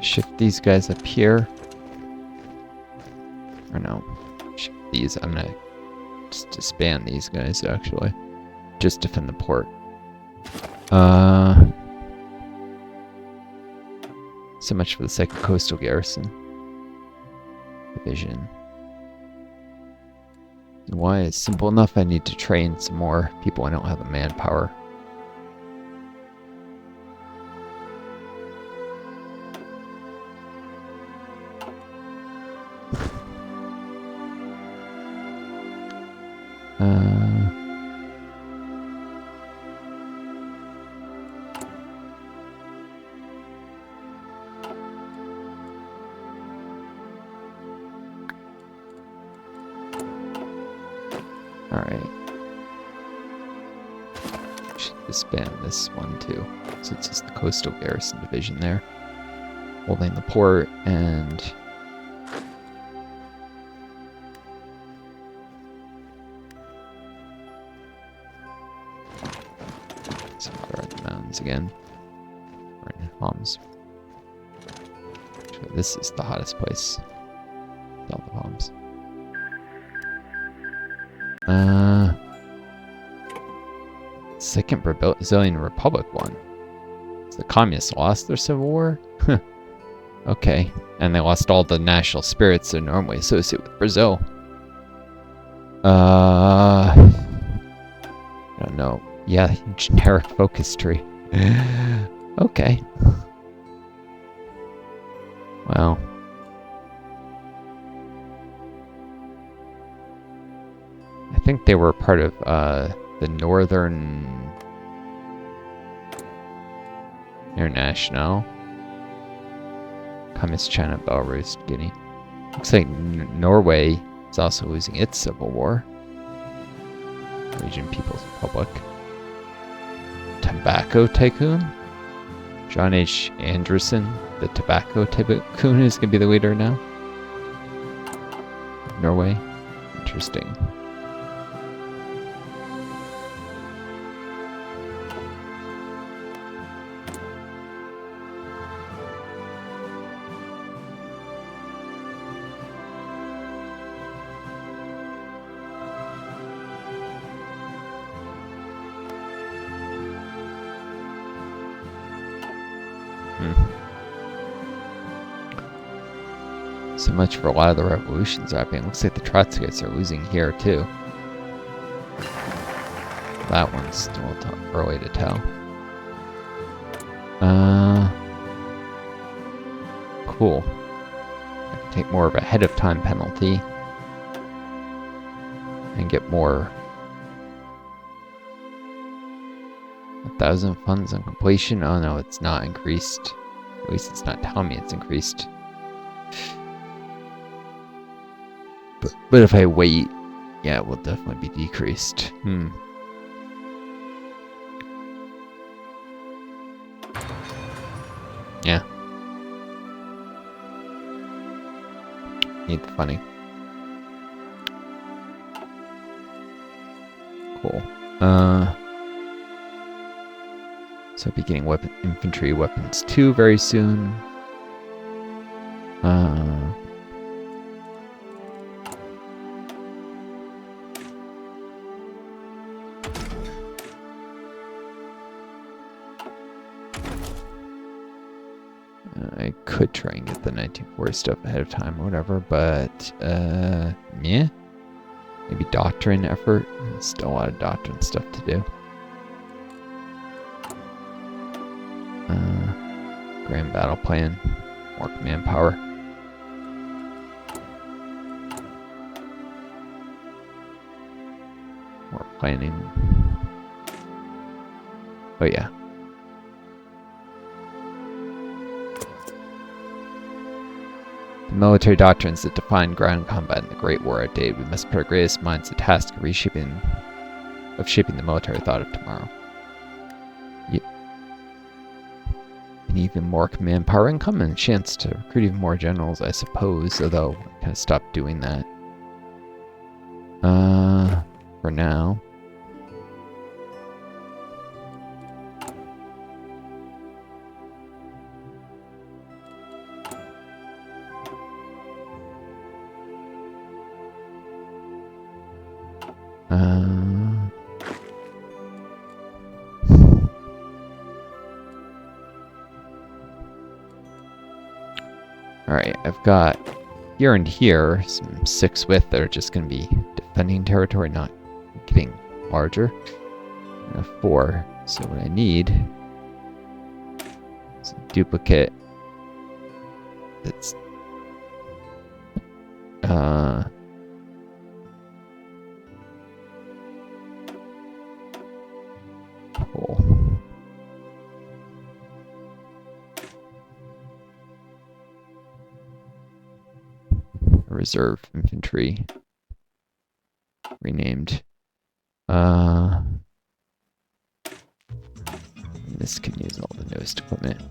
Shift these guys up here. Or no. Shift these. I'm gonna just disband these guys, actually. Just defend the port. So much for the second coastal garrison. Division. Why? It's simple enough. I need to train some more people. I don't have the manpower. Alright. Should disband this one too. So it's just the coastal garrison division there. Holding the port and some other in the mountains again. Or in Homs. Actually, this is the hottest place. All the Homs. Second Brazilian Republic won. So the communists lost their civil war? Okay. And they lost all the national spirits that are normally associated with Brazil. I don't know. Yeah, generic focus tree. Okay. Well. I think they were part of the Northern International. Communist China, Belarus, Guinea. Looks like Norway is also losing its civil war. Norwegian People's Republic. Tobacco Tycoon? John H. Anderson, the Tobacco Tycoon, is going to be the leader now. Norway. Interesting. So much for a lot of the revolutions happening. Looks like the Trotskyists are losing here too. That one's still early to tell. Cool. I can take more of a ahead of time penalty and get more. 1,000 funds on completion. Oh no, it's not increased. At least it's not telling me it's increased. But if I wait, yeah, it will definitely be decreased. Yeah. Need the funny. Cool. So I'll be getting infantry weapons 2 very soon. I could try and get the 1940 stuff ahead of time or whatever, but yeah. Maybe doctrine effort. There's still a lot of doctrine stuff to do. Grand battle plan. More command power. More planning. But yeah. The military doctrines that defined ground combat in the Great War are dated. We must put our greatest minds to the task of shaping the military thought of tomorrow. And even more command power income and a chance to recruit even more generals, I suppose, although I kind of stopped doing that. For now. Alright, I've got here and here some 6 width that are just going to be defending territory, not getting larger. And a 4. So what I need is a duplicate that's reserve infantry. Renamed. This can use all the newest equipment.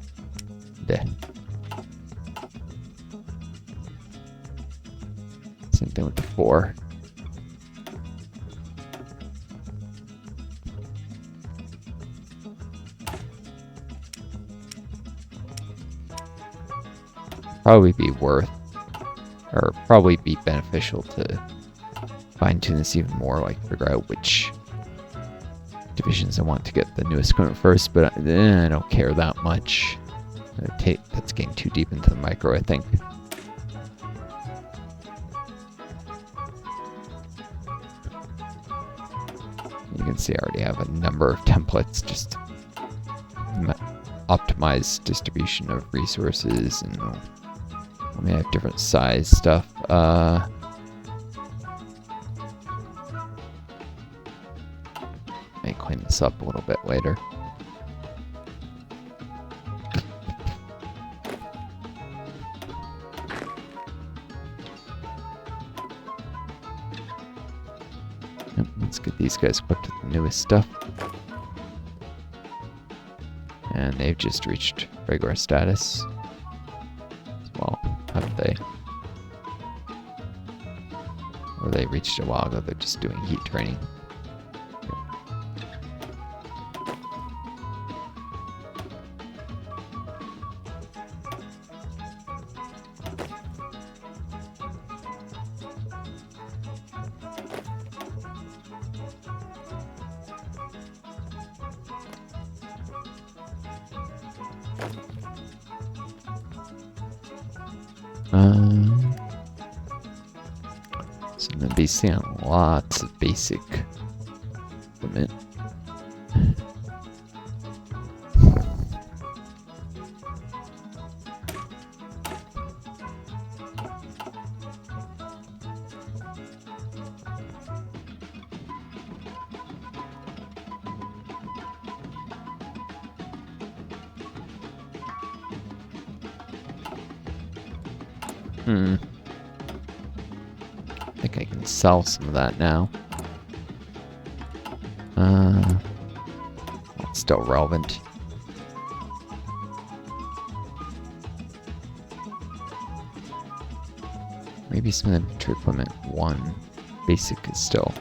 Same thing with the 4. Probably be worth, or probably be beneficial to fine-tune this even more, like figure out which divisions I want to get the newest equipment first, but I don't care that much. That's getting too deep into the micro, I think. You can see I already have a number of templates, just optimize distribution of resources, and I mean, I have different size stuff. May clean this up a little bit later. Yep, let's get these guys equipped with the newest stuff. And they've just reached regular status. Well, haven't they? Or they reached a while ago, they're just doing heat training. So I'm going to be seeing lots of basic equipment. I think I can sell some of that now. It's still relevant. Maybe some of the infantry equipment 1 basic is still.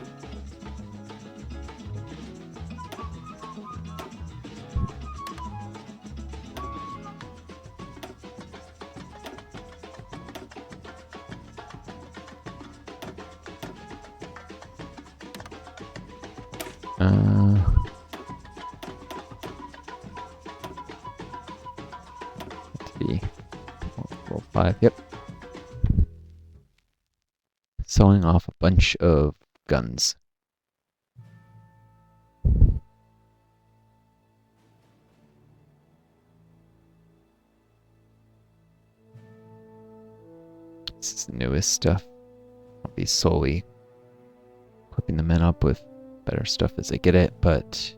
Roll 5, yep. Selling off a bunch of guns. This is the newest stuff. I'll be slowly equipping the men up with better stuff as I get it, but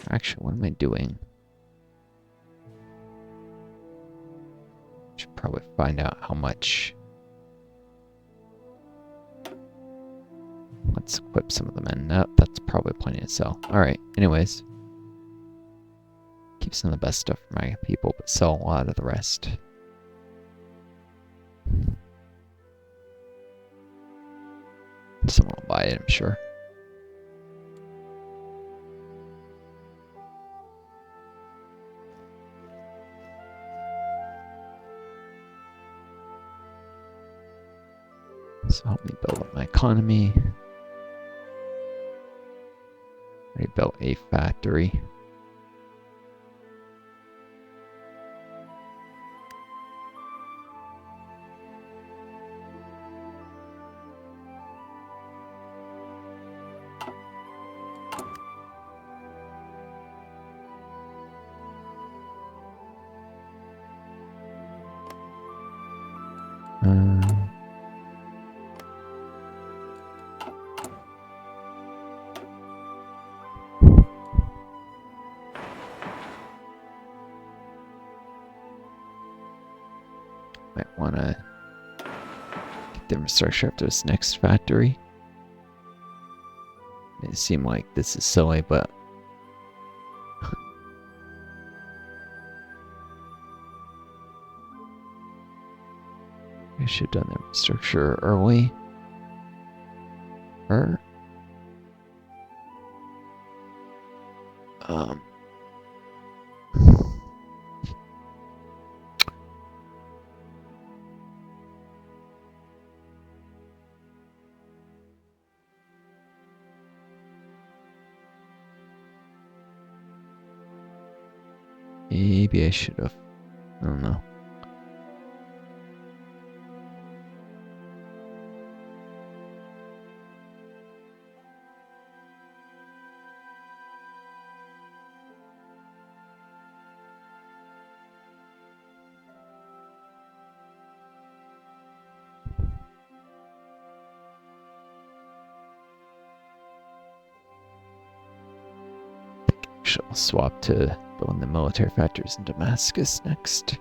actually, what am I doing? Should probably find out how much. Let's equip some of the men. No, that's probably plenty to sell. Alright, anyways. Keep some of the best stuff for my people, but sell a lot of the rest. Someone will buy it, I'm sure. So help me build up my economy. Already built a factory. Might want to get the infrastructure up to this next factory. It seems like this is silly, but I should have done the infrastructure early. Maybe I should have. I don't know. I'll swap to building the military factories in Damascus next.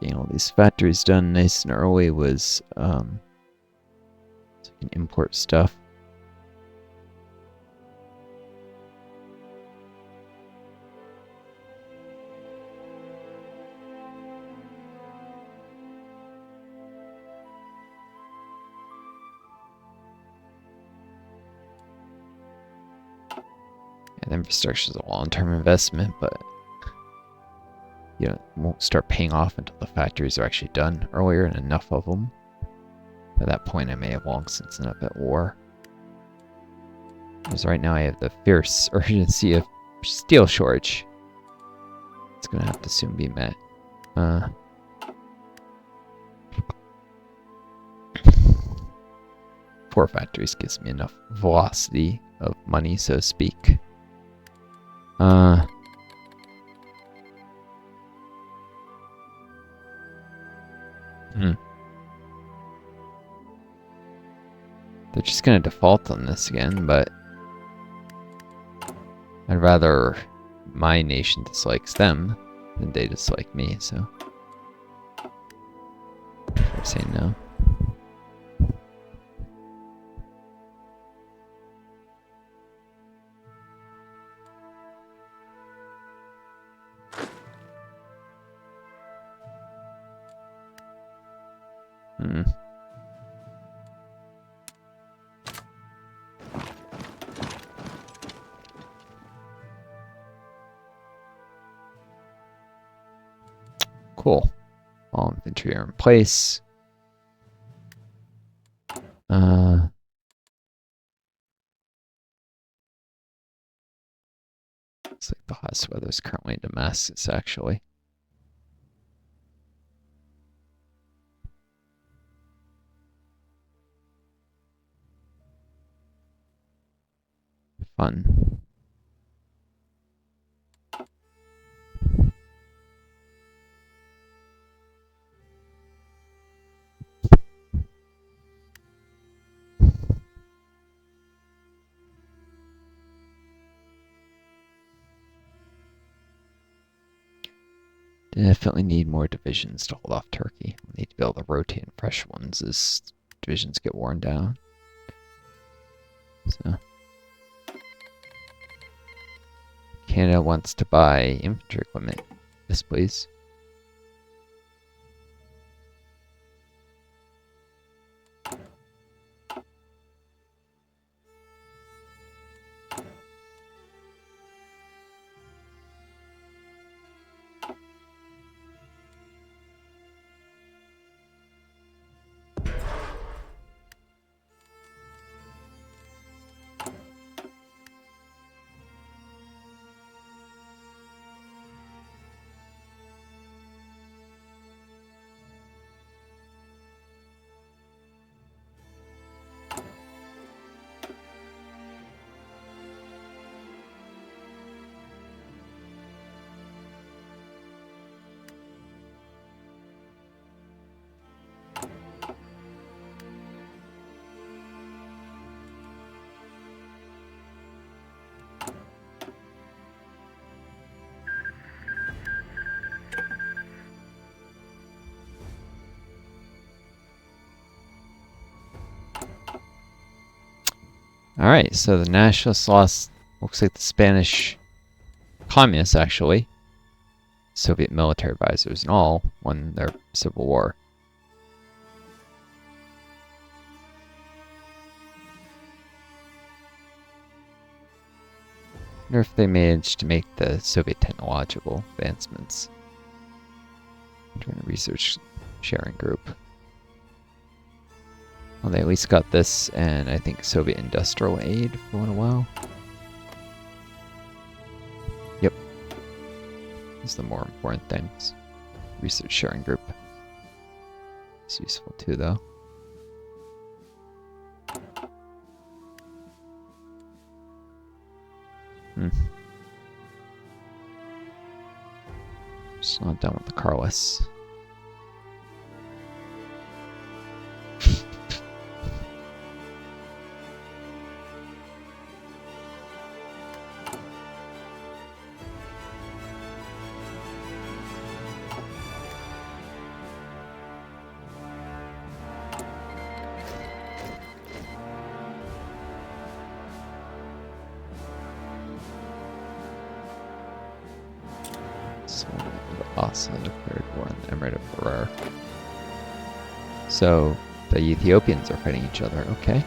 Getting all these factories done nice and early was so you can import stuff. And infrastructure is a long-term investment, but it won't start paying off until the factories are actually done earlier and enough of them. By that point, I may have long since ended up at war. Because right now I have the fierce urgency of steel shortage. It's going to have to soon be met. 4 factories gives me enough velocity of money, so to speak. They're just gonna default on this again, but I'd rather my nation dislikes them than they dislike me, so I'm saying no. Cool. All infantry are in place. It's like the hottest weather is currently in Damascus, actually. Fun. Definitely need more divisions to hold off Turkey. We need to be able to rotate in fresh ones as divisions get worn down. So Canada wants to buy infantry equipment. Yes, please. Alright, so the nationalists lost, looks like the Spanish communists actually, Soviet military advisors and all, won their civil war. I wonder if they managed to make the Soviet technological advancements. Join a research sharing group. Well, they at least got this, and I think Soviet industrial aid for a little while. Yep. These are the more important things. Research sharing group. It's useful too, though. Just not done with the Carless. Also declared war in the Emirate of Harar. So the Ethiopians are fighting each other, okay.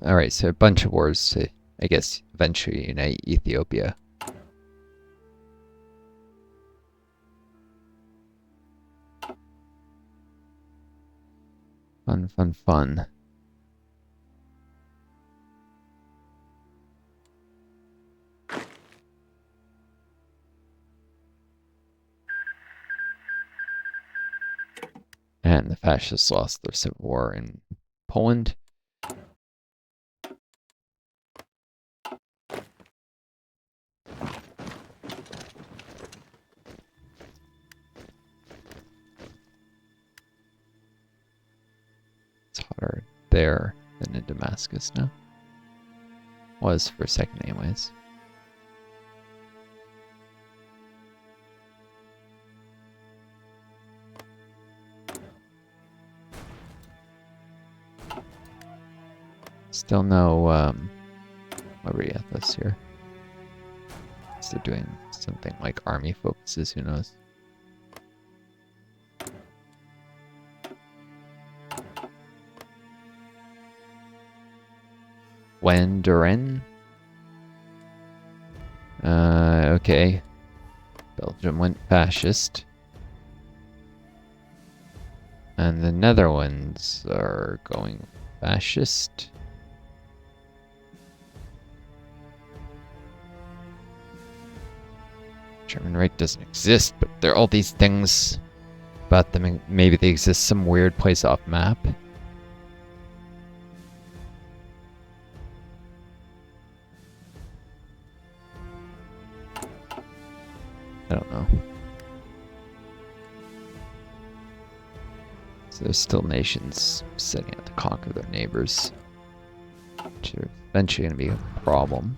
Alright, so a bunch of wars to, I guess, eventually unite Ethiopia. Fun, fun, fun. And the fascists lost their civil war in Poland. It's hotter there than in Damascus now. Was for a second anyways. Still no liberty ethos here. So they're doing something like army focuses, who knows. Wenduren. Okay. Belgium went fascist. And the Netherlands are going fascist. German Reich doesn't exist, but there are all these things about them. Maybe they exist some weird place off map. I don't know. So there's still nations setting out to conquer their neighbors, which are eventually going to be a problem.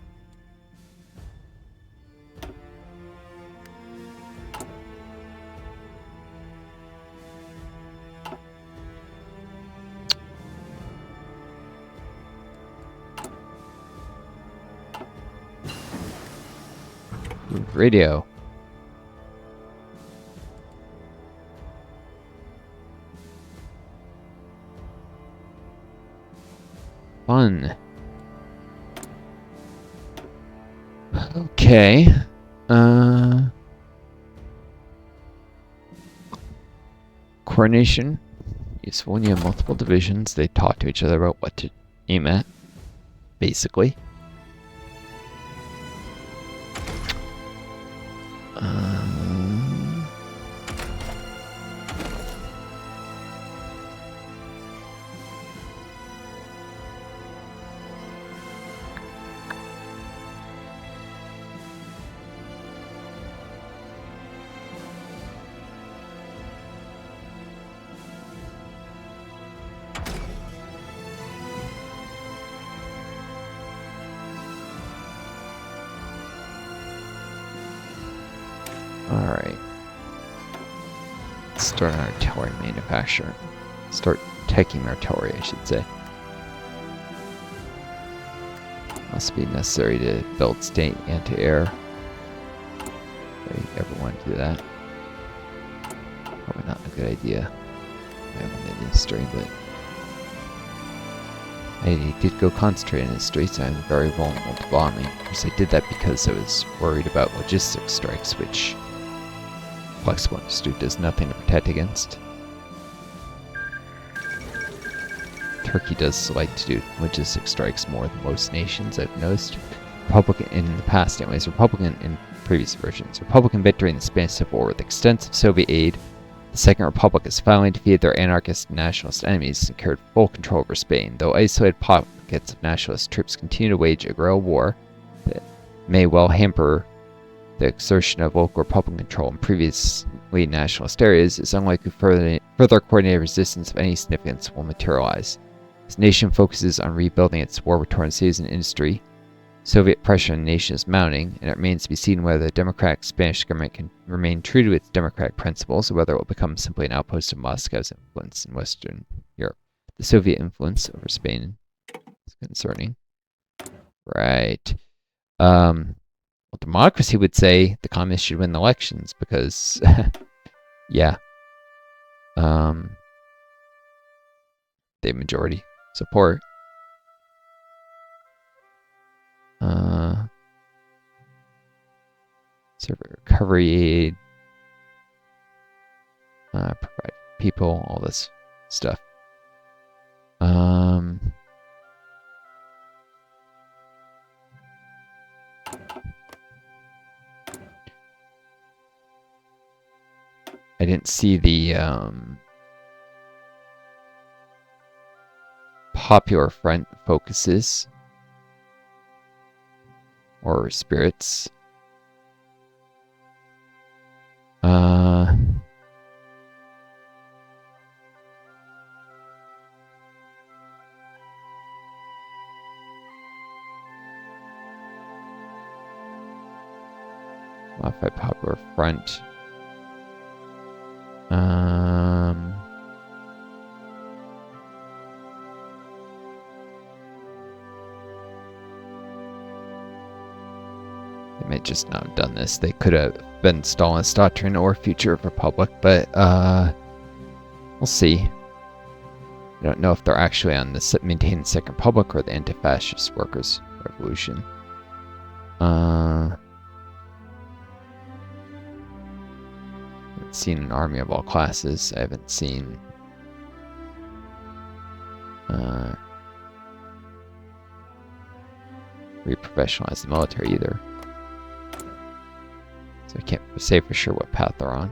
Radio. Fun. Okay. Coordination. Useful when you have multiple divisions. They talk to each other about what to aim at, basically. Alright. Start an artillery manufacturer. Start taking artillery, I should say. Must be necessary to build state anti-air. If I ever want to do that. Probably not a good idea. I haven't been in history, but I did go concentrate in history, so I'm very vulnerable to bombing. Of course, I did that because I was worried about logistics strikes, which flexible industry does nothing to protect against. Turkey does like to do logistic strikes more than most nations, I've noticed. Republican in the past, anyways. Republican in previous versions. Republican victory in the Spanish Civil War with extensive Soviet aid. The Second Republic has finally defeated their anarchist and nationalist enemies and secured full control over Spain. Though isolated pockets of nationalist troops continue to wage a guerrilla war that may well hamper the exertion of local Republican control in previously nationalist areas, it's unlikely further coordinated resistance of any significance will materialize. This nation focuses on rebuilding its war-torn cities and industry. Soviet pressure on the nation is mounting, and it remains to be seen whether the democratic Spanish government can remain true to its democratic principles, or whether it will become simply an outpost of Moscow's influence in Western Europe. The Soviet influence over Spain is concerning. Right. Well, democracy would say the communists should win the elections because, yeah, they majority support. Server recovery aid, provide people, all this stuff. I didn't see the Popular Front focuses or spirits. Modify Popular Front. They may just not have done this. They could have been Stalinist doctrine or future Republic, but we'll see. I don't know if they're actually on the maintain the Second Republic or the anti-fascist workers' revolution. I haven't seen an army of all classes. I haven't seen re-professionalize the military either. So I can't say for sure what path they're on.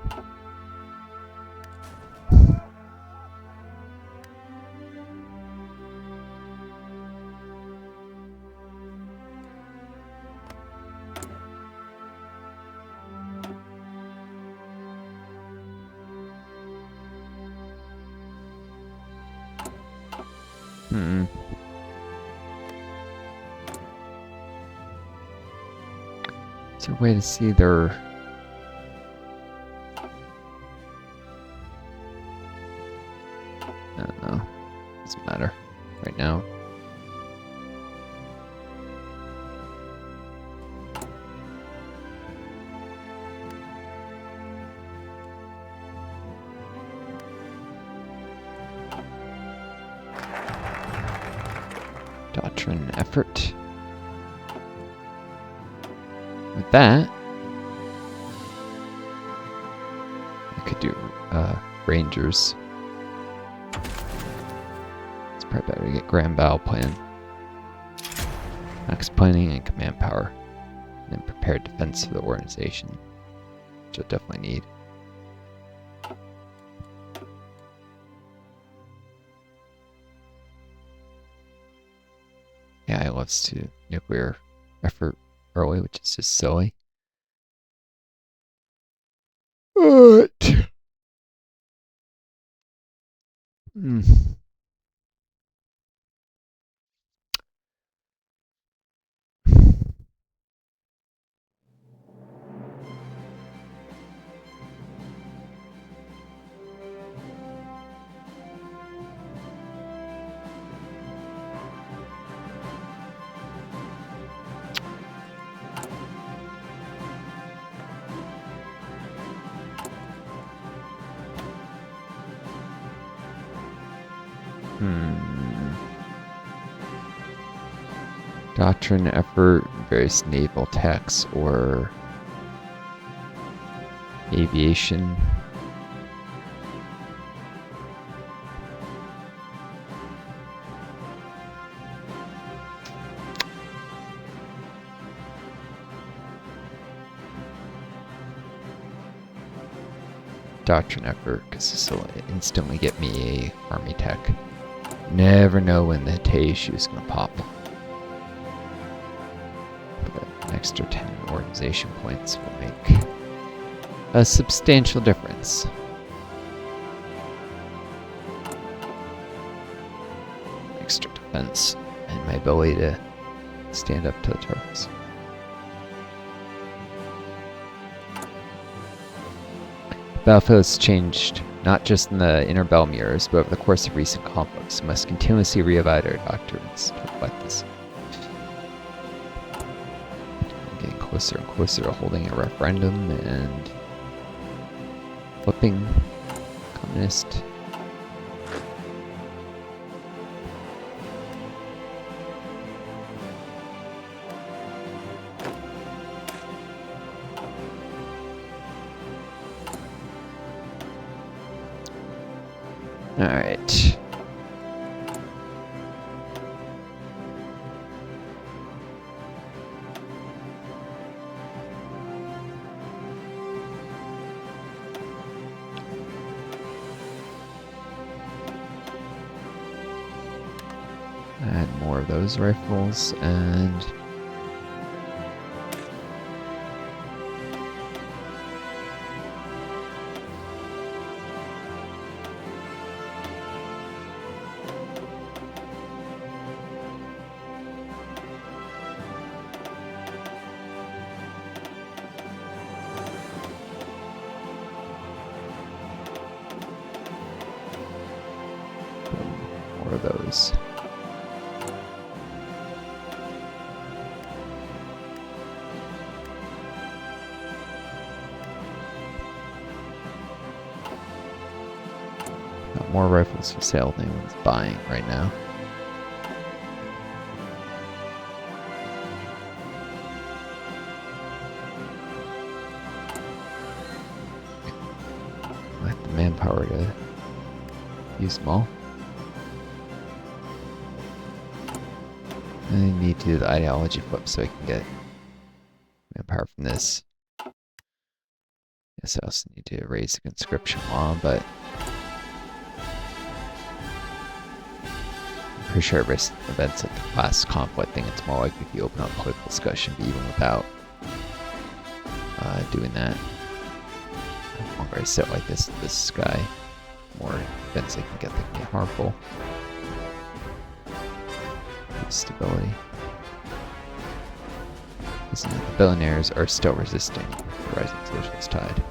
Is there a way to see their... I don't know. Doesn't matter right now. Doctrine effort. With that, I could do Rangers. It's Probably better to get Grand Battle Plan. Max planning and command power. And then prepared defense for the organization. Which I'll definitely need. AI loves to nuclear effort early, which is just silly. But Doctrine, effort, various naval techs, or aviation. Doctrine effort, because this will instantly get me a army tech. Never know when the Tay issue is going to pop. But an extra 10 organization points will make a substantial difference. Extra defense and my ability to stand up to the Turks. Battlefield has changed not just in the interbellum years, but over the course of recent conflicts. We must continuously reevaluate our doctrines to reflect this. Getting closer and closer to holding a referendum and flipping communist. Alright. Add more of those rifles and more of those. Got more rifles for sale than anyone's buying right now. I have the manpower to use them all. I need to do the ideology flip so I can get manpower from this. Yes, I also need to raise the conscription law, but I'm pretty sure events like the class conflict thing, it's more likely if you open up political discussion, but even without doing that, the longer I sit like this guy, the more events I can get that can be harmful. Stability. Listen, the billionaires are still resisting the rising socialist tide.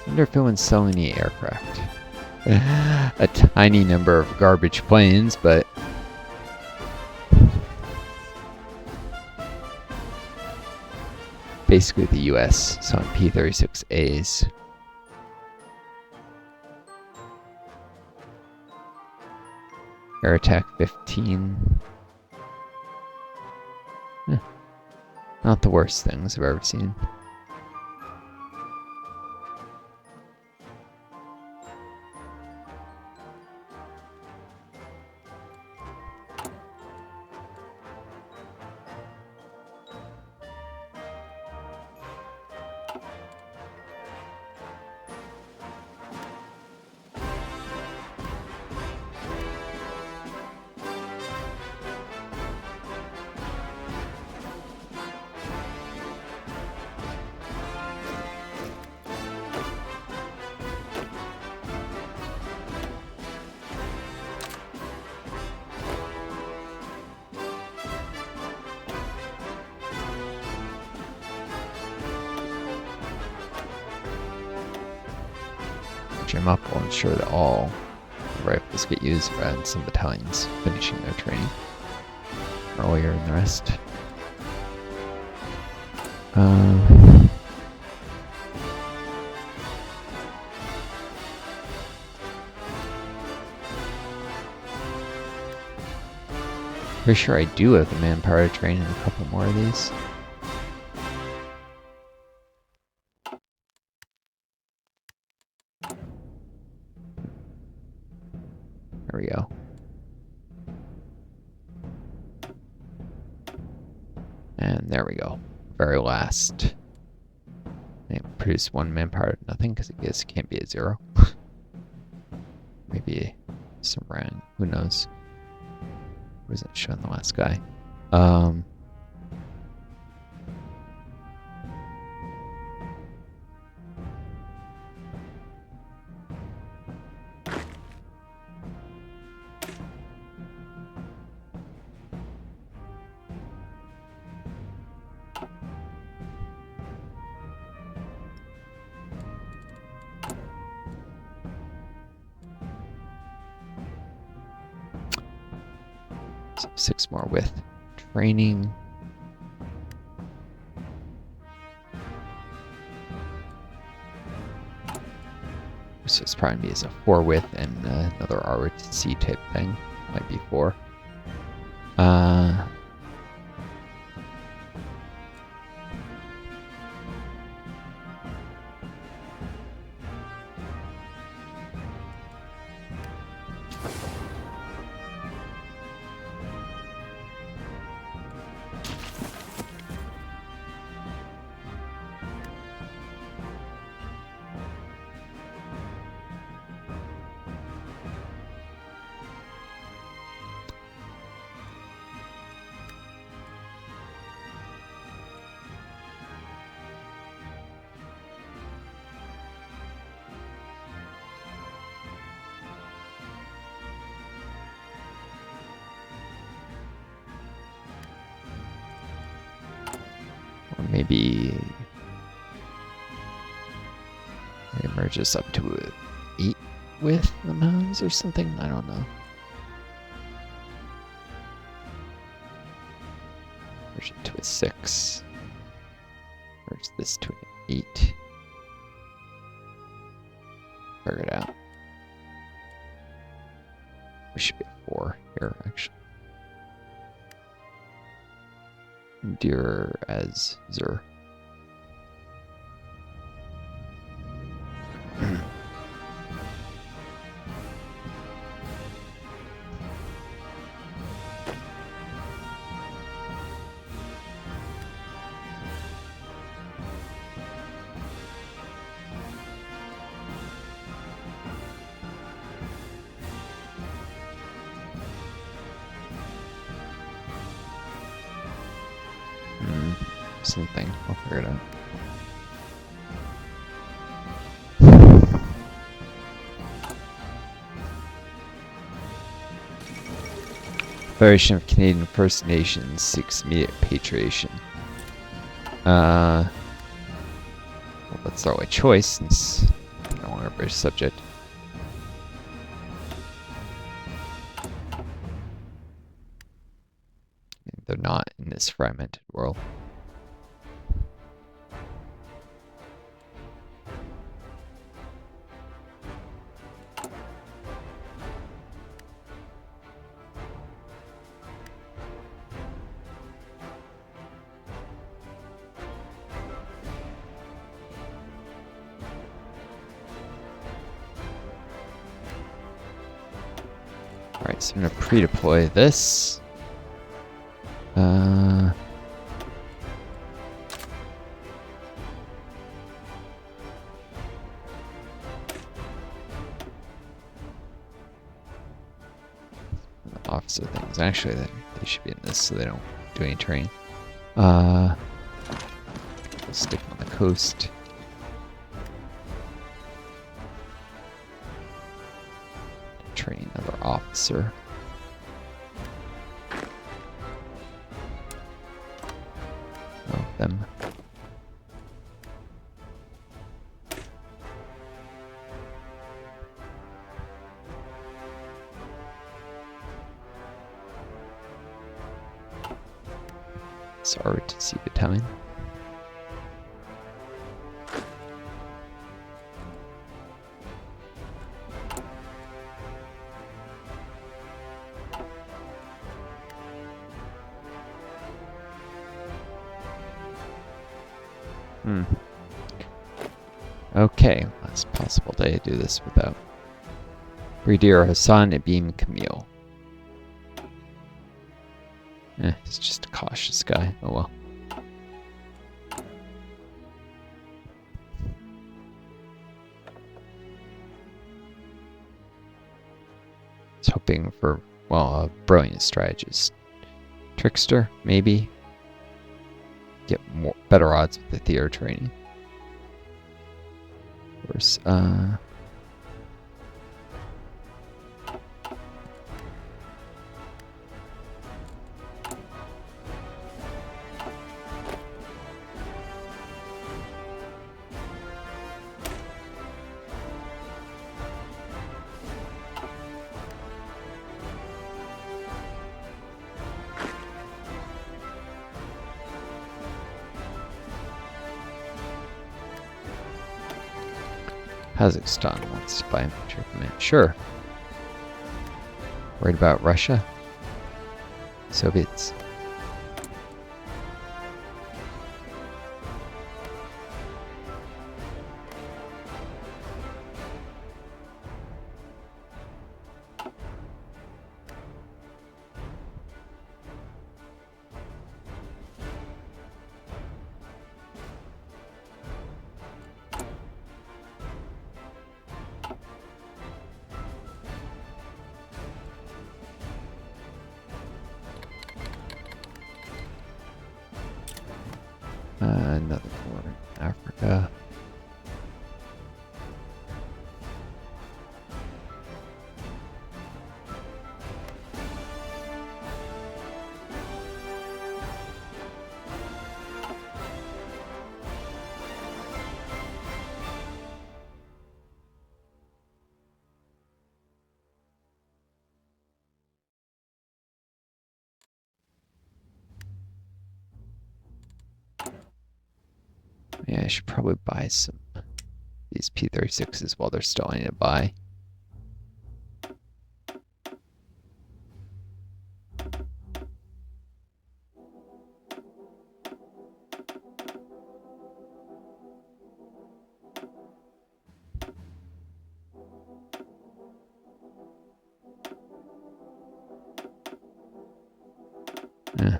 Wonder if anyone's selling any aircraft. A tiny number of garbage planes, but basically the US selling P-36As. Air Attack 15. Not the worst things I've ever seen. Jam up will ensure that all rifles get used rather than some battalions finishing their training earlier than the rest. Pretty sure I do have the manpower to train in a couple more of these. There we go. And there we go. Very last. I produce one manpower to nothing because I guess it can't be at 0. Maybe some rang. Who knows? Where's that showing the last guy? So 6 more with training. So it's probably be as a 4 with and another ROTC type thing. Might be 4. Or maybe it merges up to 8 with the mounds or something. I don't know. Merge it to a 6. Merge this to an 8. Figure it out. We should be 4 here, actually. Dear as Zer. Something. I'll figure it out. Federation of Canadian First Nations seeks immediate repatriation. Well, that's our only choice since we're no longer a British subject. They're not in this fragmented world. Alright, so I'm going to pre-deploy this. Officer things. Actually, they should be in this so they don't do any training. We'll stick on the coast. Train another officer. Oh, them. Sorry to see battalion. Okay, last possible day to do this without Brigadier Hassan Ibn Camille. He's just a cautious guy. Oh well. I was hoping for, well, a brilliant strategist. Trickster, maybe. Get better odds with the theater training. Of course, Kazakhstan wants to buy infantry command. Sure. Worried about Russia? Soviets. Another war in Africa. Yeah, I should probably buy some these P-36s while they're still in to buy. Yeah.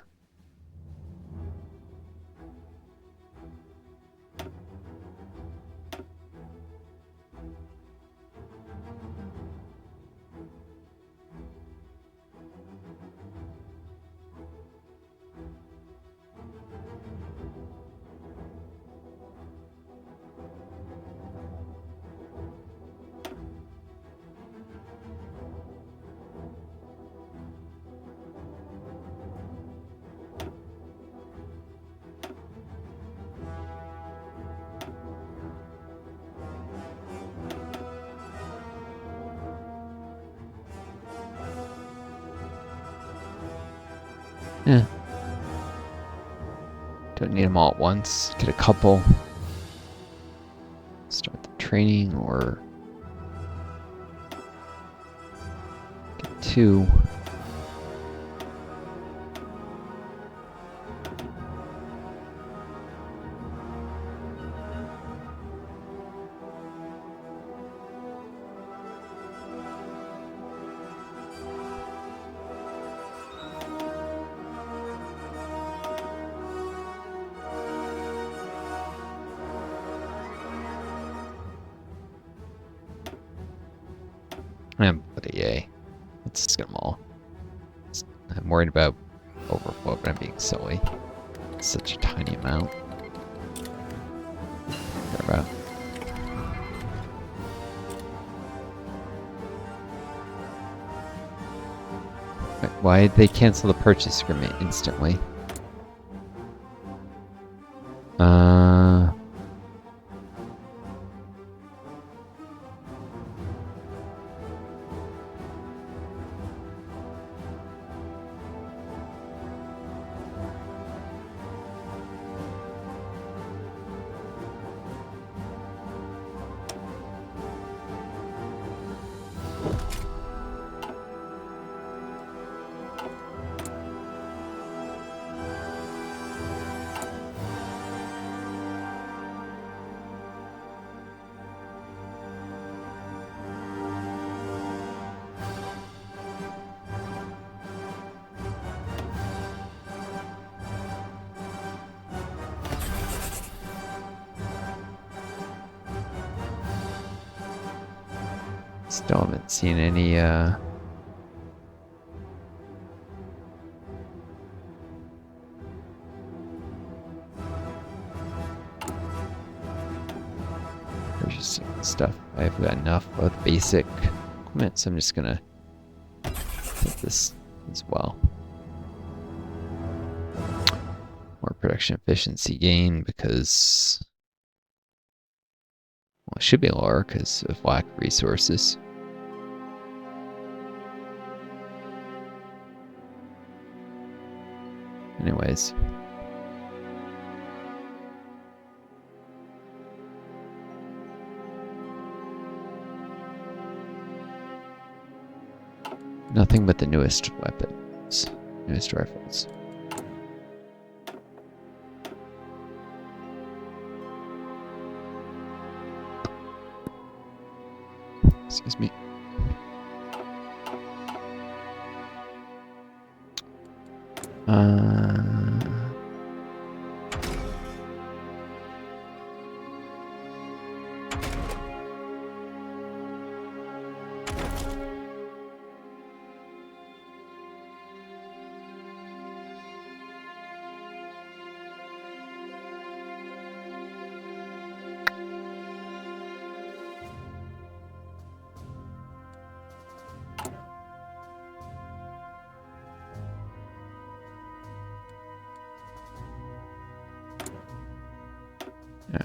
Yeah. Don't need them all at once. Get a couple. Start the training, or get 2. And put a yay. Let's just get them all. I'm worried about overflow, but I'm being silly. It's such a tiny amount. About. Why did they cancel the purchase agreement instantly? Still haven't seen any, purchasing stuff. I've got enough of the basic equipment, so I'm just gonna take this as well. More production efficiency gain because, well, it should be lower because of lack of resources. Anyways. Nothing but the newest weapons, newest rifles. Excuse me.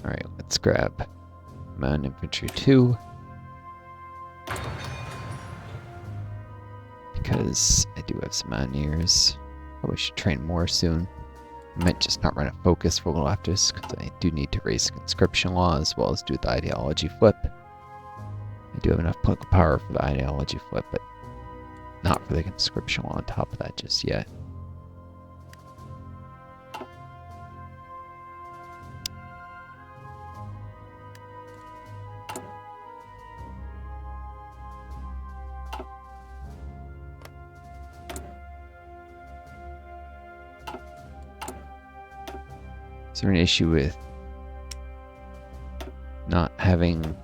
Alright, let's grab Mountain Infantry 2. Because I do have some Mountaineers. Probably should train more soon. I might just not run a focus for leftists, because I do need to raise the conscription law as well as do the ideology flip. I do have enough political power for the ideology flip, but not for the conscription law on top of that just yet. Is there an issue with not having...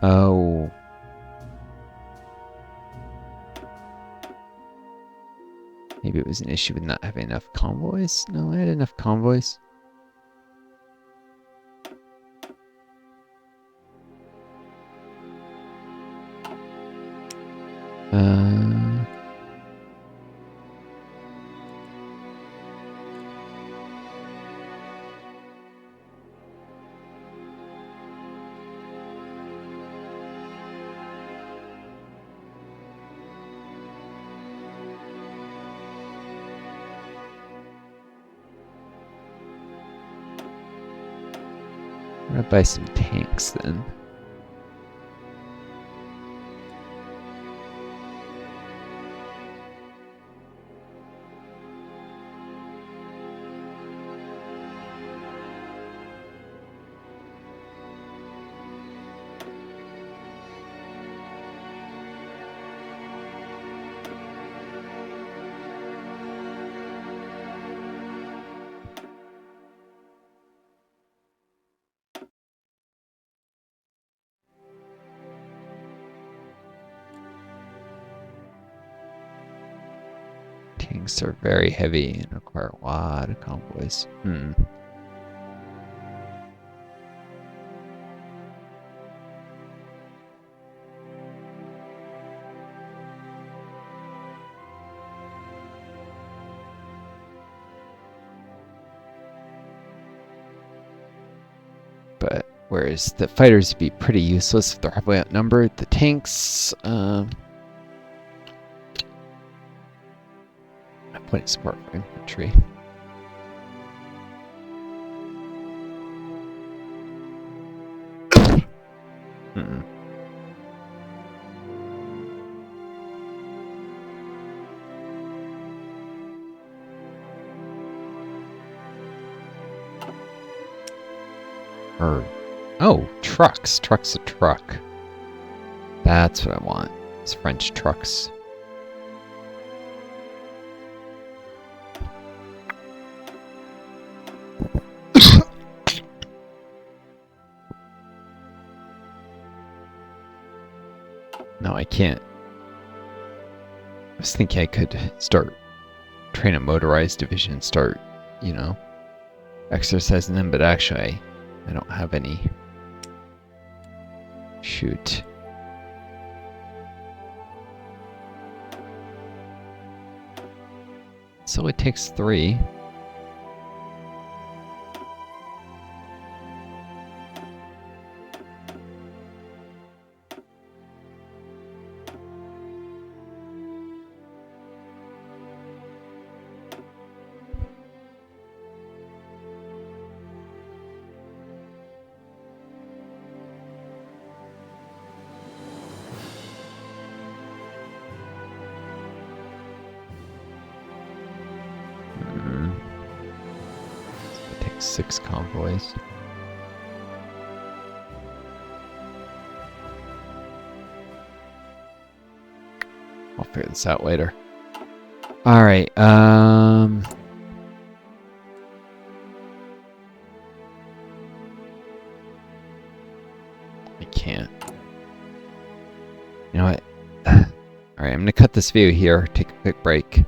Oh. Maybe it was an issue with not having enough convoys? No, I had enough convoys. gonna buy some tanks then. Tanks are very heavy and require a lot of convoys. But whereas the fighters would be pretty useless if they're heavily outnumbered, the tanks, plenty of support for infantry. Oh, trucks. Truck's a truck. That's what I want. It's French trucks. No, I can't. I was thinking I could train a motorized division, start, you know, exercising them, but actually I don't have any. Shoot. So it takes 3. It takes 6 convoys. I'll figure this out later. Alright, I can't. You know what? Alright, I'm gonna cut this video here, take a quick break.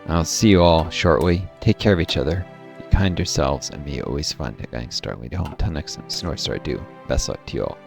I'll see you all shortly. Take care of each other. Be kind to yourselves, and be always fun to getting started. Home. Until next time, it's Northstar. Best luck to you all.